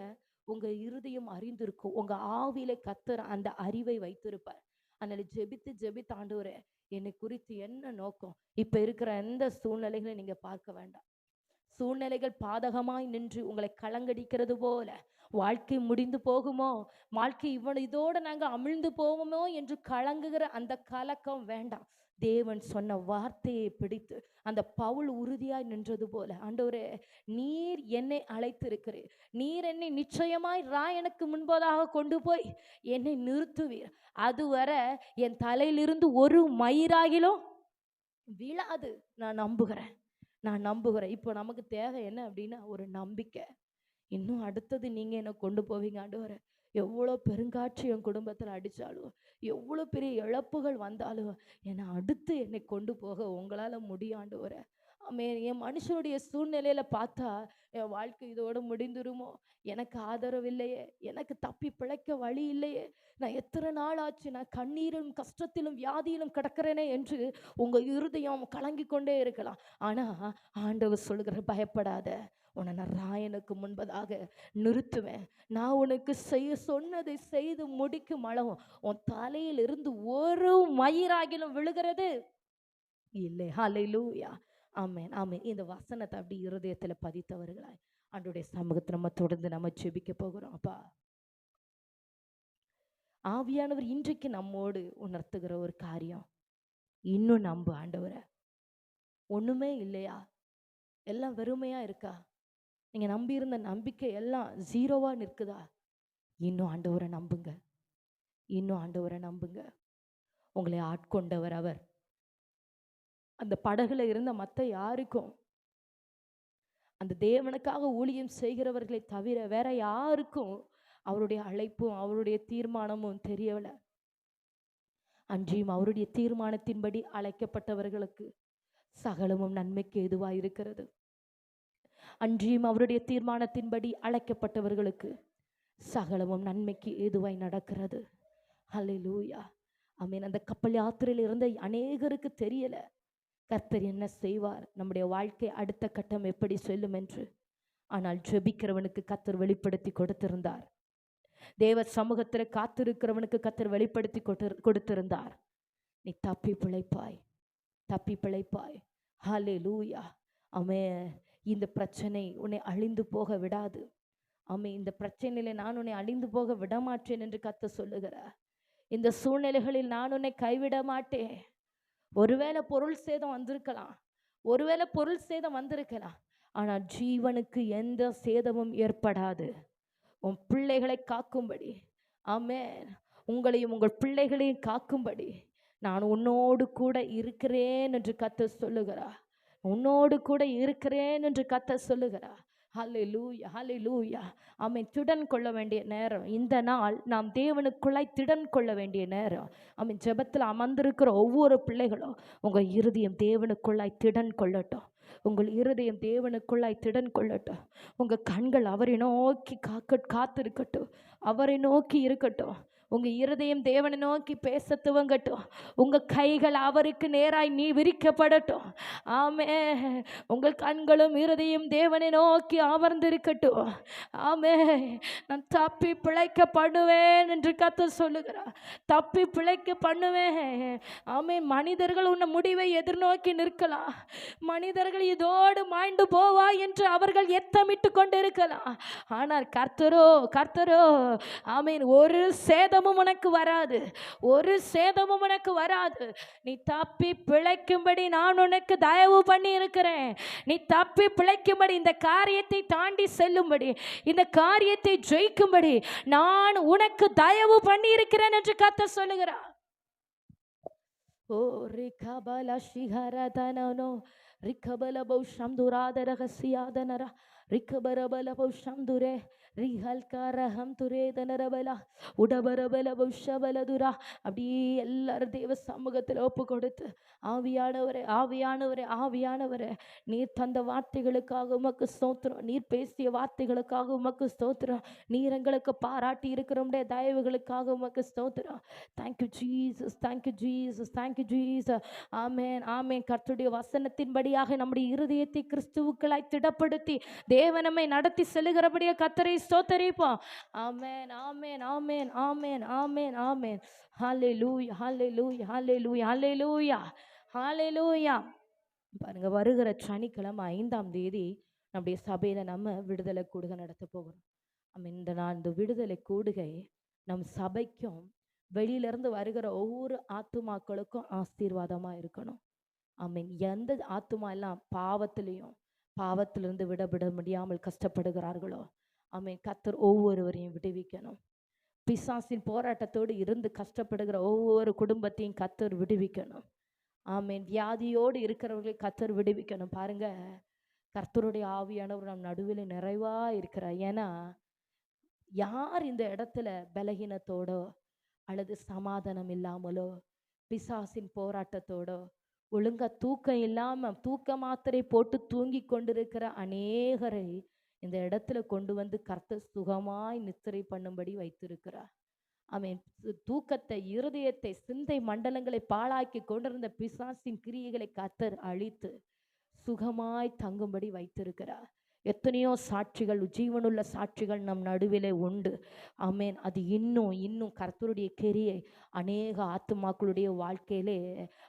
உங்க இருதயம் அறிந்திருக்கும், உங்க ஆவியில கர்த்தர் அந்த அறிவை வைத்திருப்பார். அதனால ஜெபித்து ஆண்டவரே என்னை குறித்து என்ன நோக்கம், இப்ப இருக்கிற எந்த சூழ்நிலைகளை நீங்க பார்க்க வேண்டாம். சூழ்நிலைகள் பாதகமாய் நின்று உங்களை கலங்கடிக்கிறது போல, வாழ்க்கை முடிந்து போகுமோ, வாழ்க்கை இதோட நாங்க அமிழ்ந்து போகுமோ என்று கலங்குகிற அந்த கலக்கம் வேண்டாம். தேவன் சொன்ன வார்த்தையை பிடித்து அந்த பவுல் உறுதியாய் நின்றது போல, ஆண்டவரே நீர் என்னை அழைத்திருக்கிறீர், நீர் என்னை நிச்சயமாய் எனக்கு முன்பதாக கொண்டு போய் என்னை நிறுத்துவீர், அதுவரை என் தலையிலிருந்து ஒரு மயிராகிலும் விழாது, நான் நம்புகிறேன். இப்போ நமக்கு தேவை என்ன அப்படின்னா ஒரு நம்பிக்கை. இன்னும் அடுத்தது நீங்க என்ன கொண்டு போவீங்க ஆண்டவரே, எவ்வளோ பெருங்காட்சி என் குடும்பத்தில் அடித்தாலும், எவ்வளோ பெரிய இழப்புகள் வந்தாலும், என்னை அடுத்து என்னை கொண்டு போக உங்களால் முடியும் ஆண்டவரே. என் மனுஷனுடைய சூழ்நிலையில பார்த்தா என் வாழ்க்கை இதோடு முடிந்துருமோ, எனக்கு ஆதரவு இல்லையே, எனக்கு தப்பி பிழைக்க வழி இல்லையே, நான் எத்தனை நாள் ஆச்சு நான் கண்ணீரும் கஷ்டத்திலும் வியாதியிலும் கிடக்கிறேனே என்று உங்கள் இருதயம் கலங்கி கொண்டே இருக்கலாம். ஆனால் ஆண்டவர் சொல்கிற, பயப்படாத, உன்னை நான் ராயனுக்கு முன்பதாக நிறுத்துவேன், நான் உனக்கு செய்ய சொன்னதை செய்து முடிக்கும் அளவு உன் தலையில் இருந்து ஒரு மயிராகிலும் விழுகிறது இல்லை. ஹல்லேலூயா, ஆமென், ஆமென். இந்த வசனத்தை அப்படி இருதயத்தில் பதித்தவர்களாய் ஆண்டவருடைய சமூகத்தை நம்ம தொடர்ந்து நம்ம ஜெபிக்க போகிறோம். அப்பா, ஆவியானவர் இன்றைக்கு நம்மோடு உணர்த்துகிற ஒரு காரியம், இன்னும் நம்பு ஆண்டவரை. ஒண்ணுமே இல்லையா, எல்லாம் வெறுமையா இருக்கா, நீங்க நம்பியிருந்த நம்பிக்கை எல்லாம் ஜீரோவா நிற்குதா, இன்னும் ஆண்டவரை நம்புங்க, இன்னும் ஆண்டவரை நம்புங்க. உங்களை ஆட்கொண்டவர் அவர். அந்த படகுல இருந்த மற்ற யாருக்கும், அந்த தேவனுக்காக ஊழியம் செய்கிறவர்களை தவிர வேற யாருக்கும் அவருடைய அழைப்பும் அவருடைய தீர்மானமும் தெரியவில்லை. அன்றியும் அவருடைய தீர்மானத்தின்படி அழைக்கப்பட்டவர்களுக்கு சகலமும் நன்மைக்கு ஏதுவாய் இருக்கிறது. அன்றியும் அவருடைய தீர்மானத்தின்படி அழைக்கப்பட்டவர்களுக்கு சகலமும் நன்மைக்கு ஏதுவாய் நடக்கிறது. ஹல்லேலூயா, ஆமென். அந்த கப்பல் யாத்திரையில் இருந்த அநேகருக்கு தெரியல கர்த்தர் என்ன செய்வார், நம்முடைய வாழ்க்கை அடுத்த கட்டம் எப்படி செல்லும் என்று. ஆனால் ஜெபிக்கிறவனுக்கு கர்த்தர் வெளிப்படுத்தி கொடுத்திருந்தார். தேவ சமூகத்தில் காத்திருக்கிறவனுக்கு கர்த்தர் வெளிப்படுத்தி கொடுத்திருந்தார். நீ தப்பி பிழைப்பாய். ஹல்லேலூயா, ஆமென். இந்த பிரச்சனை உன்னை அழிந்து போக விடாது. ஆமென். இந்த பிரச்சனையில நான் உன்னை அழிந்து போக விட மாட்டேன் என்று கர்த்தர் சொல்லுகிறார். இந்த சூழ்நிலைகளில் நான் உன்னை கைவிட மாட்டேன். ஒருவேளை பொருள் சேதம் வந்திருக்கலாம், ஆனால் ஜீவனுக்கு எந்த சேதமும் ஏற்படாது. உன் பிள்ளைகளை காக்கும்படி, ஆமென், உங்களையும் உங்கள் பிள்ளைகளையும் காக்கும்படி நான் உன்னோடு கூட இருக்கிறேன் என்று கர்த்தர் சொல்லுகிறார். உன்னோடு கூட இருக்கிறேன் என்று கர்த்தர் சொல்லுகிறார். ஹல்லேலூயா, ஹல்லேலூயா. ஆமென். திடன் கொள்ள வேண்டிய நேரம் இந்த நாள். நாம் தேவனுக்குள்ளாய் திடன் கொள்ள வேண்டிய நேரம். ஆமென். ஜெபத்தில் அமர்ந்திருக்கிற ஒவ்வொரு பிள்ளைகளும் உங்கள் இருதயம் தேவனுக்குள்ளாய் திடன் கொள்ளட்டும். உங்கள் இருதயம் தேவனுக்குள்ளாய் திடன் கொள்ளட்டும். உங்கள் கண்கள் அவரை நோக்கி காத்திருக்கட்டும். அவரை நோக்கி இருக்கட்டும். உங்கள் இருதயம் தேவனை நோக்கி பேச துவங்கட்டும். உங்கள் கைகள் அவருக்கு நேராய் நீ விரிக்கப்படட்டும். ஆமே. உங்கள் கண்களும் இருதயம் தேவனை நோக்கி அமர்ந்திருக்கட்டும். ஆமே. நான் தப்பி பிழைக்க பண்ணுவேன் என்று கர்த்தர் சொல்லுகிறார். தப்பி பிழைக்க பண்ணுவேன். ஆமே. மனிதர்கள் உன்னை முடிவை எதிர்நோக்கி நிற்கலாம். மனிதர்கள் இதோடு மாய்ந்து போவா என்று அவர்கள் எத்தமிட்டு கொண்டிருக்கலாம். ஆனால் கர்த்தரோ ஆமீன், ஒரு சேதமும் உனக்கு வராது. ஒரு சேதமும் உனக்கு வராது. நீ தப்பி பிழைக்கும்படி நான் உனக்கு தயவு பண்ணி இருக்கிறேன். நீ தப்பி பிழைக்கும்படி, இந்த காரியத்தை தாண்டி செல்லும்படி, இந்த காரியத்தை ஜெயிக்கும்படி நான் உனக்கு தயவு பண்ணி இருக்கிறேன் என்று கர்த்தர் சொல்லுகிறார். ஓ ரிகபல ஷிஹரதனோ ரிகபல பௌஷம்துராத ரகசியாதனரா ரிகபரபல பௌஷம்துரே ரிஹல்காரஹம் துரேதனரபலா உடபரபல பௌஷபலதுரா. அப்படியே எல்லாரும் தேவ சமூகத்தில் ஒப்பு கொடுத்து, ஆவியானவரே, ஆவியானவரே, ஆவியானவரே, நீர் தந்த வார்த்தைகளுக்காக உமக்கு ஸ்தோத்திரம். நீர் பேசிய வார்த்தைகளுக்காக உமக்கு ஸ்தோத்திரம். நீர் எங்களுக்கு பாராட்டி இருக்கிறோம்டைய தயவுகளுக்காக உமக்கு ஸ்தோத்திரம். Thank you Jesus, thank you Jesus, thank you Jesus. ஆமேன், ஆமேன். கர்த்தருடைய வசனத்தின்படியாக நம்முடைய இருதயத்தை கிறிஸ்துவுக்களாய் திடப்படுத்தி தேவன் நம்மை நடத்தி செல்லுகிறபடியே கர்த்தரை ஸ்தோத்தரிப்போம். ஆமேன், ஆமேன், ஆமேன், ஆமேன், ஆமேன், ஆமேன். ஹல்லேலூயா, ஹல்லேலூயா, ஹல்லேலூயா, ஹல்லேலூயா, ஹல்லேலூயா. பாருங்க, வருகிற சனிக்கிழமை 5ஆம் தேதி நம்முடைய சபையில நம்ம விடுதலை கூடுகை நடத்த போகிறோம். இந்த விடுதலை கூடுகை நம் சபைக்கும் வெளியிலிருந்து வருகிற ஒவ்வொரு ஆத்துமாக்களுக்கும் ஆசீர்வாதமா இருக்கணும். ஆமீன். எந்த ஆத்துமா எல்லாம் பாவத்திலிருந்து விடப்பட முடியாமல் கஷ்டப்படுகிறார்களோ, ஆமீன், கர்த்தர் ஒவ்வொருவரையும் விடுவிக்கணும். பிசாசின் போராட்டத்தோடு இருந்து கஷ்டப்படுகிற ஒவ்வொரு குடும்பத்தையும் கர்த்தர் விடுவிக்கணும். ஆமீன். வியாதியோடு இருக்கிறவர்களை கர்த்தர் விடுவிக்கணும். பாருங்க, கர்த்தருடைய ஆவியானவர் நம் நடுவில் நிறைவா இருக்கிறார். ஏன்னா, யார் இந்த இடத்துல பலகீனத்தோடோ அல்லது சமாதானம் இல்லாமலோ பிசாசின் போராட்டத்தோடோ ஒழுங்கா தூக்கம் இல்லாம தூக்க மாத்திரை போட்டு தூங்கி கொண்டிருக்கிற அநேகரை இந்த இடத்துல கொண்டு வந்து கர்த்தர் சுகமாய் நித்திரை பண்ணும்படி வைத்திருக்கிறார். அவன் தூக்கத்தை, இருதயத்தை, சிந்தை மண்டலங்களை பாழாக்கி கொண்டிருந்த பிசாசின் கிரியைகளை கர்த்தர் அழித்து சுகமாய் தங்கும்படி வைத்திருக்கிறார். எத்தனையோ சாட்சிகள், ஜீவனுள்ள சாட்சிகள் நம் நடுவிலே உண்டு. ஆமேன். அது இன்னும் கர்த்தருடைய கிரியை அநேக ஆத்துமாக்களுடைய வாழ்க்கையிலே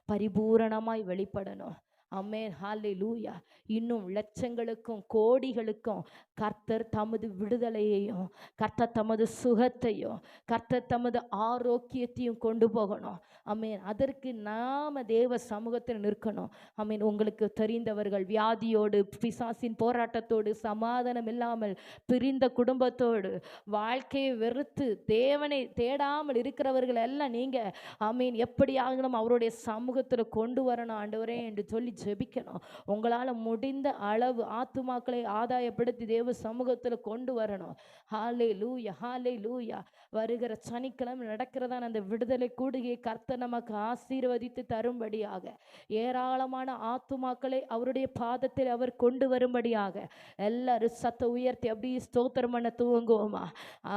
பரிபூரணமாய் வெளிப்படணும். ஆமென். ஹல்லேலூயா. இன்னும் லட்சங்களுக்கும் கோடிகளுக்கும் கர்த்தர் தமது விடுதலையையும், கர்த்தர் தமது சுகத்தையும், கர்த்தர் தமது ஆரோக்கியத்தையும் கொண்டு போகணும். ஆமென். அதற்கு நாம தேவ சமூகத்தில் நிற்கணும். ஆமென். உங்களுக்கு தெரிந்தவர்கள் வியாதியோடு, பிசாசின் போராட்டத்தோடு, சமாதானம் இல்லாமல் பிரிந்த குடும்பத்தோடு, வாழ்க்கையை வெறுத்து தேவனை தேடாமல் இருக்கிறவர்கள் எல்லாம் நீங்க ஆமென் எப்படியாகணும் அவருடைய சமூகத்தில் கொண்டு வரணும் ஆண்டவரே என்று சொல்லி ஜெபிக்கணும். உங்களால் முடிந்த அளவு ஆத்துமாக்களை ஆதாயப்படுத்தி தேவ சமூகத்தில் கொண்டு வரணும். ஹல்லேலூயா, ஹல்லேலூயா. வருகிற சனிக்கிழமை நடக்கிறதான அந்த விடுதலை கூடுகையை கர்த்தர் நமக்கு ஆசீர்வதித்து தரும்படியாக, ஏராளமான ஆத்துமாக்களை அவருடைய பாதத்தில் அவர் கொண்டு வரும்படியாக எல்லாரும் சத்த உயர்த்தி அப்படியே ஸ்தோத்திரம் பண்ண துவங்குவோமா?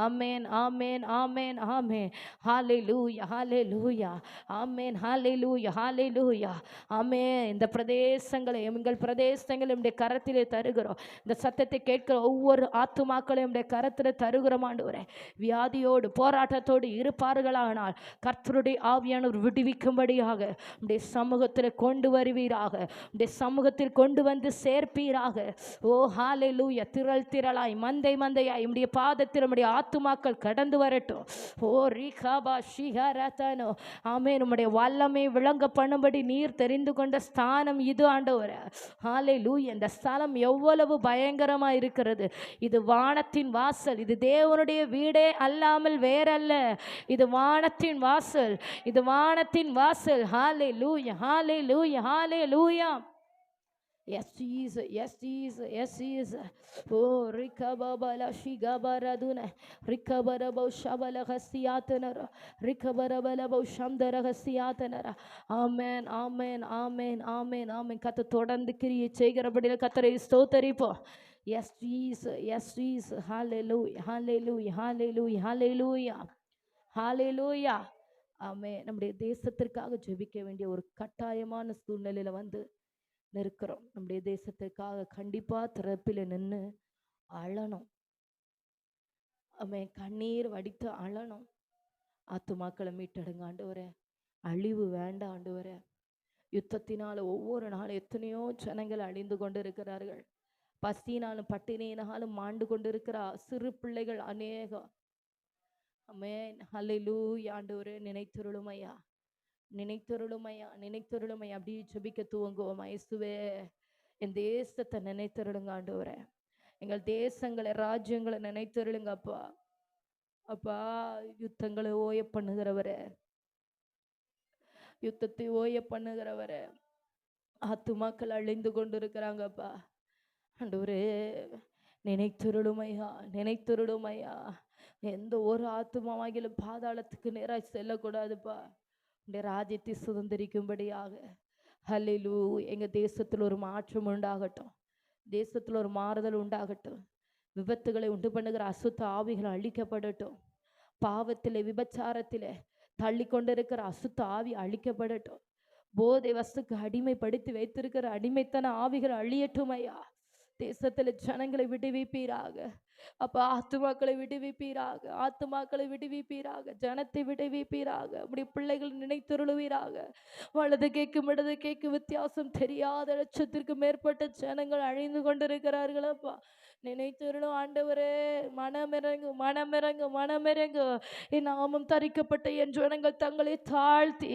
ஆமேன், ஆமேன், ஆமேன், ஆமேன். ஹல்லேலூயா, ஹல்லேலூயா, ஆமேன், ஹல்லேலூயா, ஹல்லேலூயா, ஆமேன். இந்த பிரதேசங்களை, எங்கள் பிரதேசங்களை நம்முடைய கரத்திலே தருகிறோம். இந்த சத்தத்தை கேட்கிற ஒவ்வொரு ஆத்துமாக்களையும் நம்முடைய கரத்தில் தருகிறோம் ஆண்டவரே. வியாதியோடு போராட்டத்தோடு இருப்பார்களானால் கர்த்தருடைய ஆவியானவர் விடுவிக்கும்படியாக நம்முடைய சமூகத்தில் கொண்டு வருவீராக, நம்முடைய சமூகத்தில் கொண்டு வந்து சேர்ப்பீராக. ஓ ஹல்லேலூயா. திரளாய் மந்தையாய் நம்முடைய பாதத்தில் நம்முடைய ஆத்துமாக்கள் கடந்து வரட்டும். ஓ ரிகாபா ஷிஹரதனோ. ஆமென். நம்முடைய வல்லமை விளங்க பண்ணும்படி நீர் தெரிந்து கொண்ட ஸ்தானம் இது ஆண்டவரே. ஹல்லேலூயா. இந்த ஸ்தலம் எவ்வளவு பயங்கரமா இருக்கிறது. இது வானத்தின் வாசல். இது தேவனுடைய வீடே அல்லாமல் வேறல்ல. இது வானத்தின் வாசல். இது வானத்தின் வாசல். ஹல்லேலூயா, ஹல்லேலூயா, ஹல்லேலூயா. Yes, Jesus. Yes, Jesus. Yes, Jesus. Oh, rikababala shigabaraduna. Rikabarabo shabala hasiatanara. Rikabarabala bo shamdara hasiatanara. Amen, amen, amen, amen, amen. கத்த தொடர்ந்து கிரியை செய்கிறபடியால் கத்தரை ஸ்தோத்தரிப்போம். Yes, Jesus. Yes, Jesus. Hallelujah, hallelujah, hallelujah, hallelujah, hallelujah. ஆமென். நம்முடைய தேசத்திற்காக ஜெபிக்க வேண்டிய ஒரு கட்டாயமான சூழ்நிலையில இருக்கிறோம். நம்முடைய தேசத்திற்காக கண்டிப்பா திறப்பில் நின்று அழணும். கண்ணீர் வடித்து அழணும். ஆத்துமாக்களை மீட்டெடுங்க ஆண்டவரே. அழிவு வேண்டாம் ஆண்டவரே. யுத்தத்தினால ஒவ்வொரு நாளும் எத்தனையோ ஜனங்கள் அழிந்து கொண்டு இருக்கிறார்கள். பசியினாலும் பட்டினியினாலும் மாண்டு கொண்டு இருக்கிற சிறு பிள்ளைகள் அநேகம். ஆமென். ஹல்லேலூயா. ஆண்டவரே நினைத்தருளும் ஐயா, நினைத்தருளும் ஐயா, நினைத்தருளும் ஐயா. அப்படியே ஜெபிக்க துவங்குவோம். இயேசுவே, என் தேசத்தை நினைத்தருளுங்க ஆண்டவரே. எங்கள் தேசங்களை ராஜ்யங்களை நினைத்தருளுங்க அப்பா. அப்பா, யுத்தங்களை ஓய பண்ணுகிறவரே, யுத்தத்தை ஓய பண்ணுகிறவரே. ஆத்துமாக்கள் அழிந்து கொண்டு இருக்கிறாங்கப்பா. ஆண்டவரே நினைத்தருளும் ஐயா, நினைத்தருளும் ஐயா. எந்த ஒரு ஆத்துமாவாகிலும் பாதாளத்துக்கு நேராக செல்லக்கூடாதுப்பா. உடைய ராஜ்யத்தை சுதந்திரிக்கும்படியாக. ஹல்லேலூயா. எங்கள் தேசத்தில் ஒரு மாற்றம் உண்டாகட்டும். தேசத்தில் ஒரு மாறுதல் உண்டாகட்டும். விபத்துகளை உண்டு பண்ணுகிற அசுத்த ஆவிகள் அழிக்கப்படட்டும். பாவத்திலே விபச்சாரத்திலே தள்ளி கொண்டிருக்கிற அசுத்த ஆவி அழிக்கப்படட்டும். போதை வஸ்துக்கு அடிமைப்படுத்தி வைத்திருக்கிற அடிமைத்தன ஆவிகள் அழியட்டும் ஐயா. தேசத்தில் ஜனங்களை விடுவிப்பீராக அப்பா. ஆத்துமாக்களை விடுவிப்பீராக, ஆத்துமாக்களை விடுவிப்பீராக, ஜனத்தை விடுவிப்பீராக. அப்படி பிள்ளைகள் நினைத்தருளுவீராக. வலது கேட்கும் இடது கேட்கும் வித்தியாசம் தெரியாத லட்சத்திற்கு மேற்பட்ட ஜனங்கள் அழிந்து கொண்டிருக்கிறார்கள் அப்பா. நினைத்தருளும் ஆண்டவரே. மனமிறங்கு, மனமிறங்கு, மனமிறங்கு. என் நாமம் தரிக்கப்பட்ட என் ஜனங்கள் தங்களை தாழ்த்தி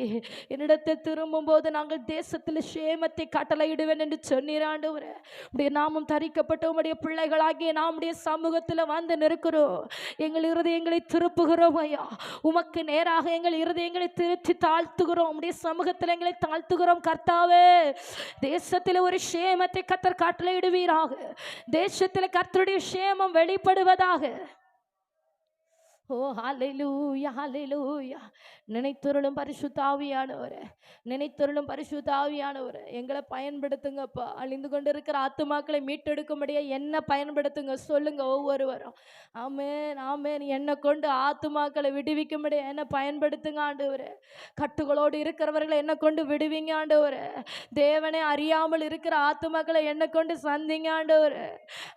என்னிடத்தை திரும்பும் போது நாங்கள் தேசத்தில் சேமத்தை கட்டளையிடுவேன் என்று சொன்னீர் ஆண்டவரே. உடைய நாமம் தரிக்கப்பட்ட உடைய பிள்ளைகளாகிய நம்முடைய சமூகத்தில் வந்து நிற்கிறோம். எங்கள் இருதயங்களை திருப்புகிறோம் ஐயா. உமக்கு நேராக எங்கள் இருதயங்களை திருத்தி தாழ்த்துகிறோம். உடைய சமூகத்தில் எங்களை தாழ்த்துகிறோம் கர்த்தாவே. தேசத்தில் ஒரு சேமத்தை கர்த்தர் கட்டளையிடுவீராக. தேசத்தில் கர்த்தருடைய சேமம் வெளிப்படுவதாக. ஓ ஹல்லேலூயா, ஹல்லேலூயா. நினைத்தருளும் பரிசுத்த ஆவியானவரே, நினைத்தருளும் பரிசுத்த ஆவியானவரே. எங்களை பயன்படுத்துங்கப்பா. அழிந்து கொண்டிருக்கிற ஆத்துமாக்களை மீட்டெடுக்கும்படியா என்ன பயன்படுத்துங்க சொல்லுங்க ஒவ்வொருவரும். ஆமென், ஆமென். என்னை கொண்டு ஆத்துமாக்களை விடுவிக்கும்படியா என்ன பயன்படுத்துங்க ஆண்டவரே. கட்டுகளோடு இருக்கிறவர்களை என்ன கொண்டு விடுவீங்க ஆண்டவரே. தேவனை அறியாமல் இருக்கிற ஆத்துமாக்களை என்ன கொண்டு சந்திங்க ஆண்டவரே.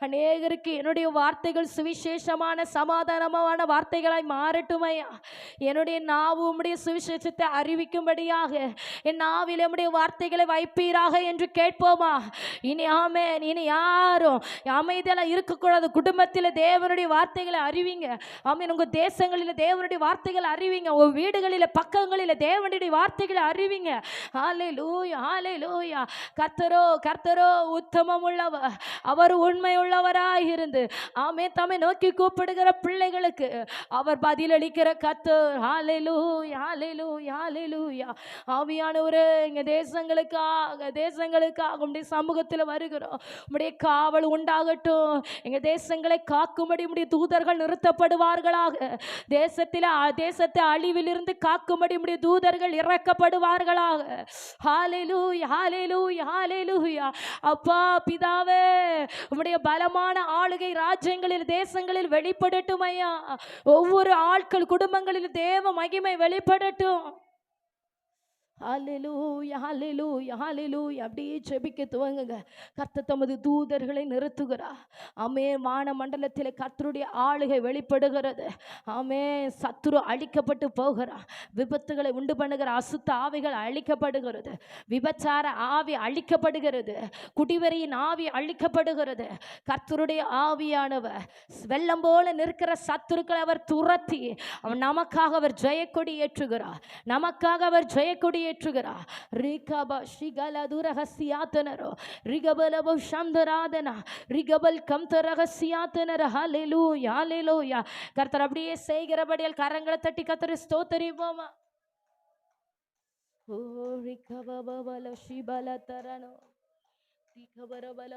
அநேகருக்கு என்னுடைய வார்த்தைகள் சுவிசேஷமான சமாதானமான வார்த்தைகளாய் மாறட்டும் ஐயா. என்னுடைய நாவு உம்முடைய சுவிசேஷத்தை அறிவிக்கும்படியாக என் நாவில் உம்முடைய வார்த்தைகளை வைப்பீராக என்று கேட்போமா? இனி ஆமென். இனி யாரும் அமைதியாக இருக்கக்கூடாது. குடும்பத்தில் தேவனுடைய வார்த்தைகளை அறிவிங்க. ஆமென். உங்க தேசங்களில் தேவனுடைய வார்த்தைகளை அறிவிங்க. உங்க வீடுகளில் பக்கங்களில் தேவனுடைய வார்த்தைகளை அறிவிங்க. ஹல்லேலூயா, ஹல்லேலூயா. கர்த்தரோ, கர்த்தரோ உத்தமம் உள்ளவர். அவர் உண்மை உள்ளவராய் இருந்து ஆமென் தம்மை நோக்கி கூப்பிடுகிற பிள்ளைகளுக்கு அவர் பதிலளிக்கிற கர்த்தர். ஹல்லேலூயா, ஹல்லேலூயா, ஹல்லேலூயா. ஆவியானவரே, எங்க தேசங்களுக்காக உம்முடைய சமூகத்தில் வருகிறோம். உம்முடைய காவல் உண்டாகட்டும். எங்க தேசங்களை காக்கும்படி உம்முடைய தூதர்கள் நிறுத்தப்படுவார்களாக. தேசத்தை அழிவிலிருந்து காக்கும்படி உம்முடைய தூதர்கள் இறக்கப்படுவார்களாக. ஹல்லேலூயா, ஹல்லேலூயா, ஹல்லேலூயா. அப்பா பிதாவே, உம்முடைய பலமான ஆளுகை ராஜ்யங்களில் தேசங்களில் வெளிப்படட்டும் ஐயா. ஒவ்வொரு ஆட்கள் குடும்பங்களில் தேவ மகிமை வெளிப்படட்டும். ஹல்லேலூயா, ஹல்லேலூயா, ஹல்லேலூயா. அப்படியே ஜெபிக்க துவங்குங்க. கர்த்தர் தமது தூதர்களை நிறுத்துகிறார். ஆமென். வான மண்டலத்தில் கர்த்தருடைய ஆளுகை வெளிப்படுகிறது. ஆமென். சத்துரு அழிக்கப்பட்டு போகிறார். விபத்துகளை உண்டு பண்ணுகிற அசுத்த ஆவிகள் அழிக்கப்படுகிறது. விபச்சார ஆவி அழிக்கப்படுகிறது. குடிவெறியின் ஆவி அழிக்கப்படுகிறது. கர்த்தருடைய ஆவியானவர் வெள்ளம் போல நிற்கிற சத்துருக்களை அவர் துரத்தி நமக்காக அவர் ஜெயக்கொடி ஏற்றுகிறார். நமக்காக அவர் ஜெயக்கொடி நிறைவேற்றுகிறார். ரிகப ஷிகல துரகசியாத்தனரோ ரிகபலபோ சந்தராதனா ரிகபல் கம்தரகசியாத்தனர. ஹalleluya ஹalleluya. கர்த்தர் அப்படியே செய்கிறபடியால் கரங்களை தட்டி கர்த்தரை ஸ்தோத்திரிப்போமா. ஓ ரிகபபல ஷிபல தரனோ ரிகபரபல